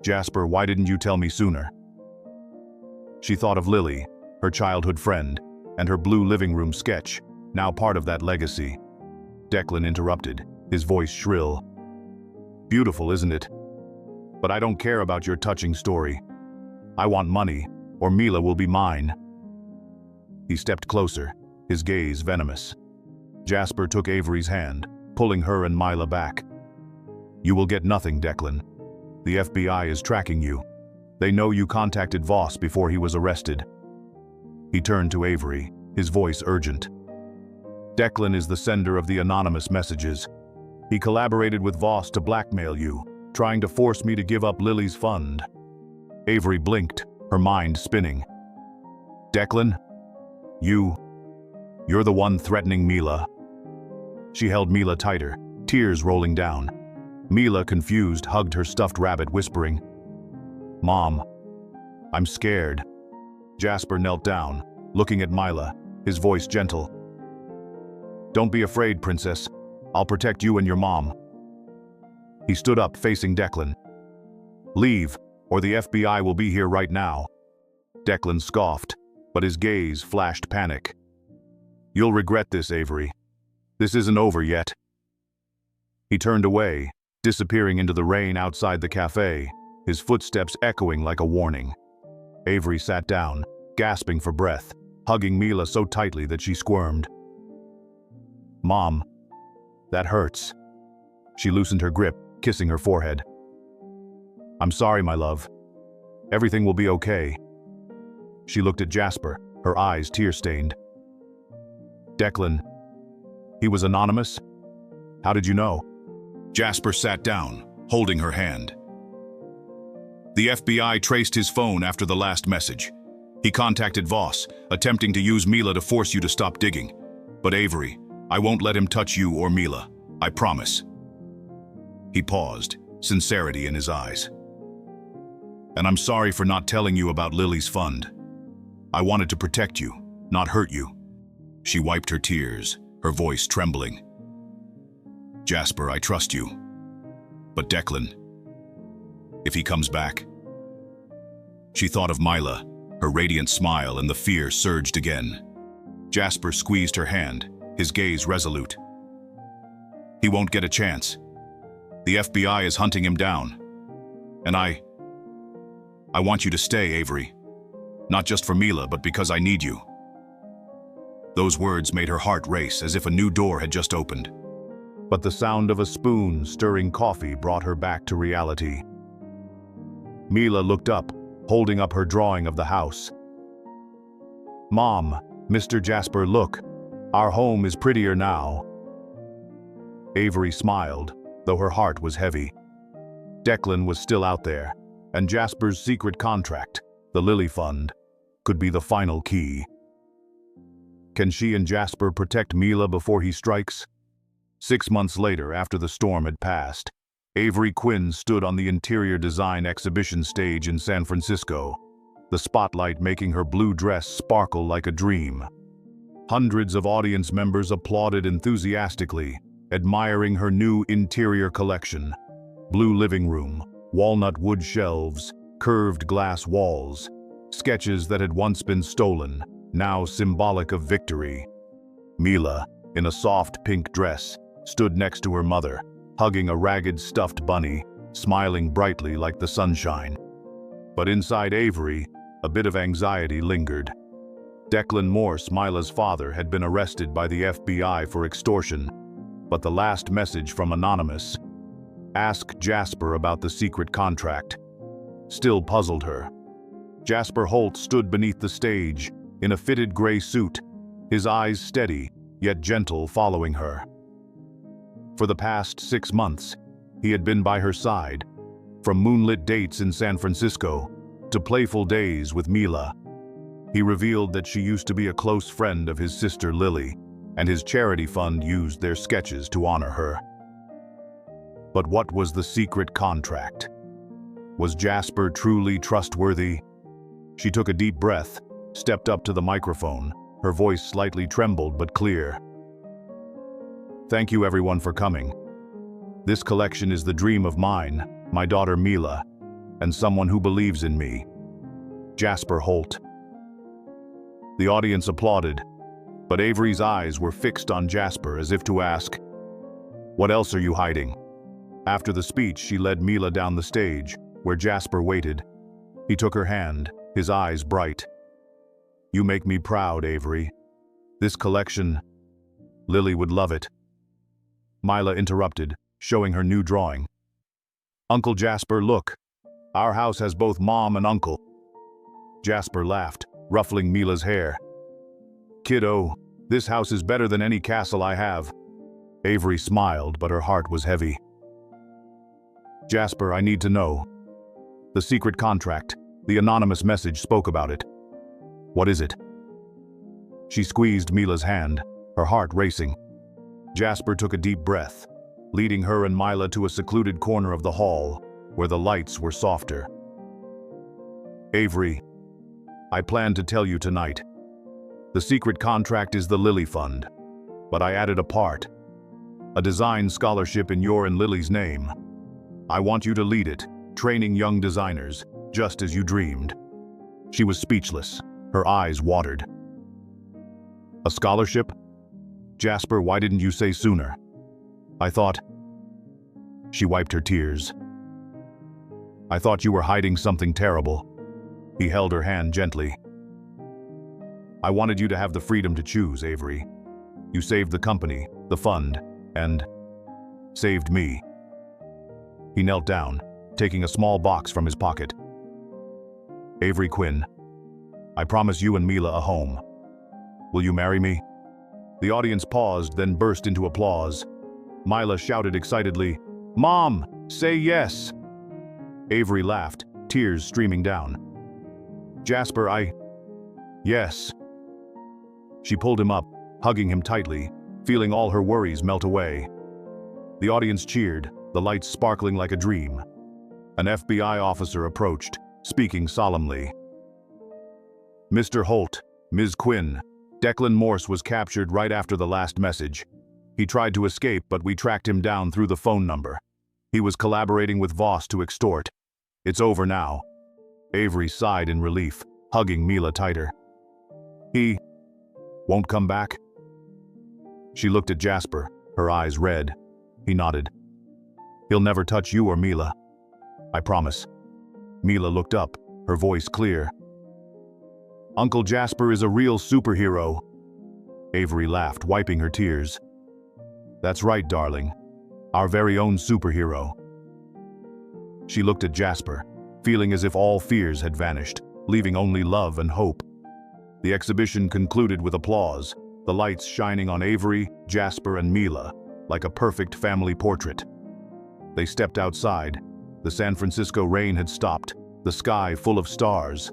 Jasper, why didn't you tell me sooner?" She thought of Lily, her childhood friend, and her blue living room sketch, now part of that legacy. Declan interrupted, his voice shrill. "Beautiful, isn't it? But I don't care about your touching story. I want money, or Mila will be mine." He stepped closer, his gaze venomous. Jasper took Avery's hand, pulling her and Mila back. "You will get nothing, Declan. The FBI is tracking you. They know you contacted Voss before he was arrested." He turned to Avery, his voice urgent. "Declan is the sender of the anonymous messages. He collaborated with Voss to blackmail you, trying to force me to give up Lily's fund." Avery blinked, her mind spinning. "Declan? You're the one threatening Mila." She held Mila tighter, tears rolling down. Mila, confused, hugged her stuffed rabbit, whispering, "Mom, I'm scared." Jasper knelt down, looking at Mila, his voice gentle. "Don't be afraid, Princess. I'll protect you and your mom." He stood up, facing Declan. "Leave, or the FBI will be here right now." Declan scoffed, but his gaze flashed panic. "You'll regret this, Avery. This isn't over yet." He turned away, disappearing into the rain outside the cafe, his footsteps echoing like a warning. Avery sat down, gasping for breath, hugging Mila so tightly that she squirmed. "Mom, that hurts." She loosened her grip, kissing her forehead. "I'm sorry, my love. Everything will be okay." She looked at Jasper, her eyes tear-stained. "Declan, he was anonymous? How did you know?" Jasper sat down, holding her hand. "The FBI traced his phone after the last message. He contacted Voss, attempting to use Mila to force you to stop digging. But Avery, I won't let him touch you or Mila. I promise." He paused, sincerity in his eyes. "And I'm sorry for not telling you about Lily's fund. I wanted to protect you, not hurt you." She wiped her tears, her voice trembling. "Jasper, I trust you. But Declan, if he comes back..." She thought of Mila, her radiant smile, and the fear surged again. Jasper squeezed her hand, his gaze resolute. "He won't get a chance. The FBI is hunting him down. And I want you to stay, Avery. Not just for Mila, but because I need you." Those words made her heart race as if a new door had just opened. But the sound of a spoon stirring coffee brought her back to reality. Mila looked up, holding up her drawing of the house. "Mom, Mr. Jasper, look. Our home is prettier now." Avery smiled, though her heart was heavy. Declan was still out there, and Jasper's secret contract, the Lily Fund, could be the final key. Can she and Jasper protect Mila before he strikes? 6 months later, after the storm had passed, Avery Quinn stood on the interior design exhibition stage in San Francisco, the spotlight making her blue dress sparkle like a dream. Hundreds of audience members applauded enthusiastically, admiring her new interior collection. Blue living room, walnut wood shelves, curved glass walls, sketches that had once been stolen, now symbolic of victory. Mila, in a soft pink dress, stood next to her mother, hugging a ragged stuffed bunny, smiling brightly like the sunshine. But inside Avery, a bit of anxiety lingered. Declan Morse, Mila's father, had been arrested by the FBI for extortion, but the last message from Anonymous, "Ask Jasper about the secret contract," still puzzled her. Jasper Holt stood beneath the stage, in a fitted gray suit, his eyes steady, yet gentle, following her. For the past 6 months, he had been by her side, from moonlit dates in San Francisco to playful days with Mila. He revealed that she used to be a close friend of his sister Lily, and his charity fund used their sketches to honor her. But what was the secret contract? Was Jasper truly trustworthy? She took a deep breath, stepped up to the microphone, her voice slightly trembled but clear. "Thank you everyone for coming. This collection is the dream of mine, my daughter Mila, and someone who believes in me. Jasper Holt." The audience applauded, but Avery's eyes were fixed on Jasper as if to ask, "What else are you hiding?" After the speech, she led Mila down the stage, where Jasper waited. He took her hand, his eyes bright. "You make me proud, Avery. This collection, Lily would love it." Mila interrupted, showing her new drawing. "Uncle Jasper, look. Our house has both mom and uncle." Jasper laughed, ruffling Mila's hair. "Kiddo, this house is better than any castle I have." Avery smiled, but her heart was heavy. "Jasper, I need to know. The secret contract, the anonymous message spoke about it. What is it?" She squeezed Mila's hand, her heart racing. Jasper took a deep breath, leading her and Mila to a secluded corner of the hall, where the lights were softer. "Avery, I plan to tell you tonight. The secret contract is the Lily Fund, but I added a part, a design scholarship in your and Lily's name. I want you to lead it, training young designers, just as you dreamed." She was speechless, her eyes watered. "A scholarship? Jasper, why didn't you say sooner? I thought..." She wiped her tears. I thought you were hiding something terrible. He held her hand gently. I wanted you to have the freedom to choose, Avery. You saved the company, the fund, and saved me. He knelt down, taking a small box from his pocket. Avery Quinn, I promise you and Mila a home. Will you marry me? The audience paused, then burst into applause. Mila shouted excitedly, Mom, say yes! Avery laughed, tears streaming down. Jasper, Yes. She pulled him up, hugging him tightly, feeling all her worries melt away. The audience cheered, the lights sparkling like a dream. An FBI officer approached, speaking solemnly. Mr. Holt, Ms. Quinn, Declan Morse was captured right after the last message. He tried to escape, but we tracked him down through the phone number. He was collaborating with Voss to extort. It's over now. Avery sighed in relief, hugging Mila tighter. He won't come back? She looked at Jasper, her eyes red. He nodded. He'll never touch you or Mila. I promise. Mila looked up, her voice clear. Uncle Jasper is a real superhero. Avery laughed, wiping her tears. That's right, darling. Our very own superhero. She looked at Jasper, feeling as if all fears had vanished, leaving only love and hope. The exhibition concluded with applause, the lights shining on Avery, Jasper, and Mila, like a perfect family portrait. They stepped outside. The San Francisco rain had stopped, the sky full of stars.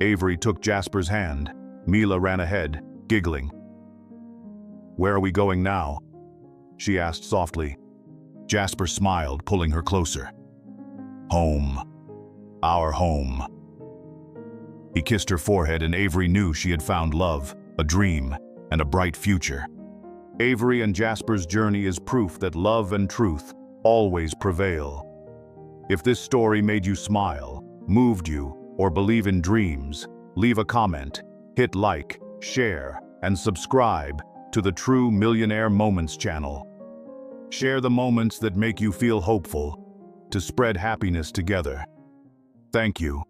Avery took Jasper's hand. Mila ran ahead, giggling. Where are we going now? She asked softly. Jasper smiled, pulling her closer. Home. Our home. He kissed her forehead, and Avery knew she had found love, a dream, and a bright future. Avery and Jasper's journey is proof that love and truth always prevail. If this story made you smile, moved you, or believe in dreams, leave a comment, hit like, share, and subscribe to the True Millionaire Moments channel. Share the moments that make you feel hopeful, to spread happiness together. Thank you.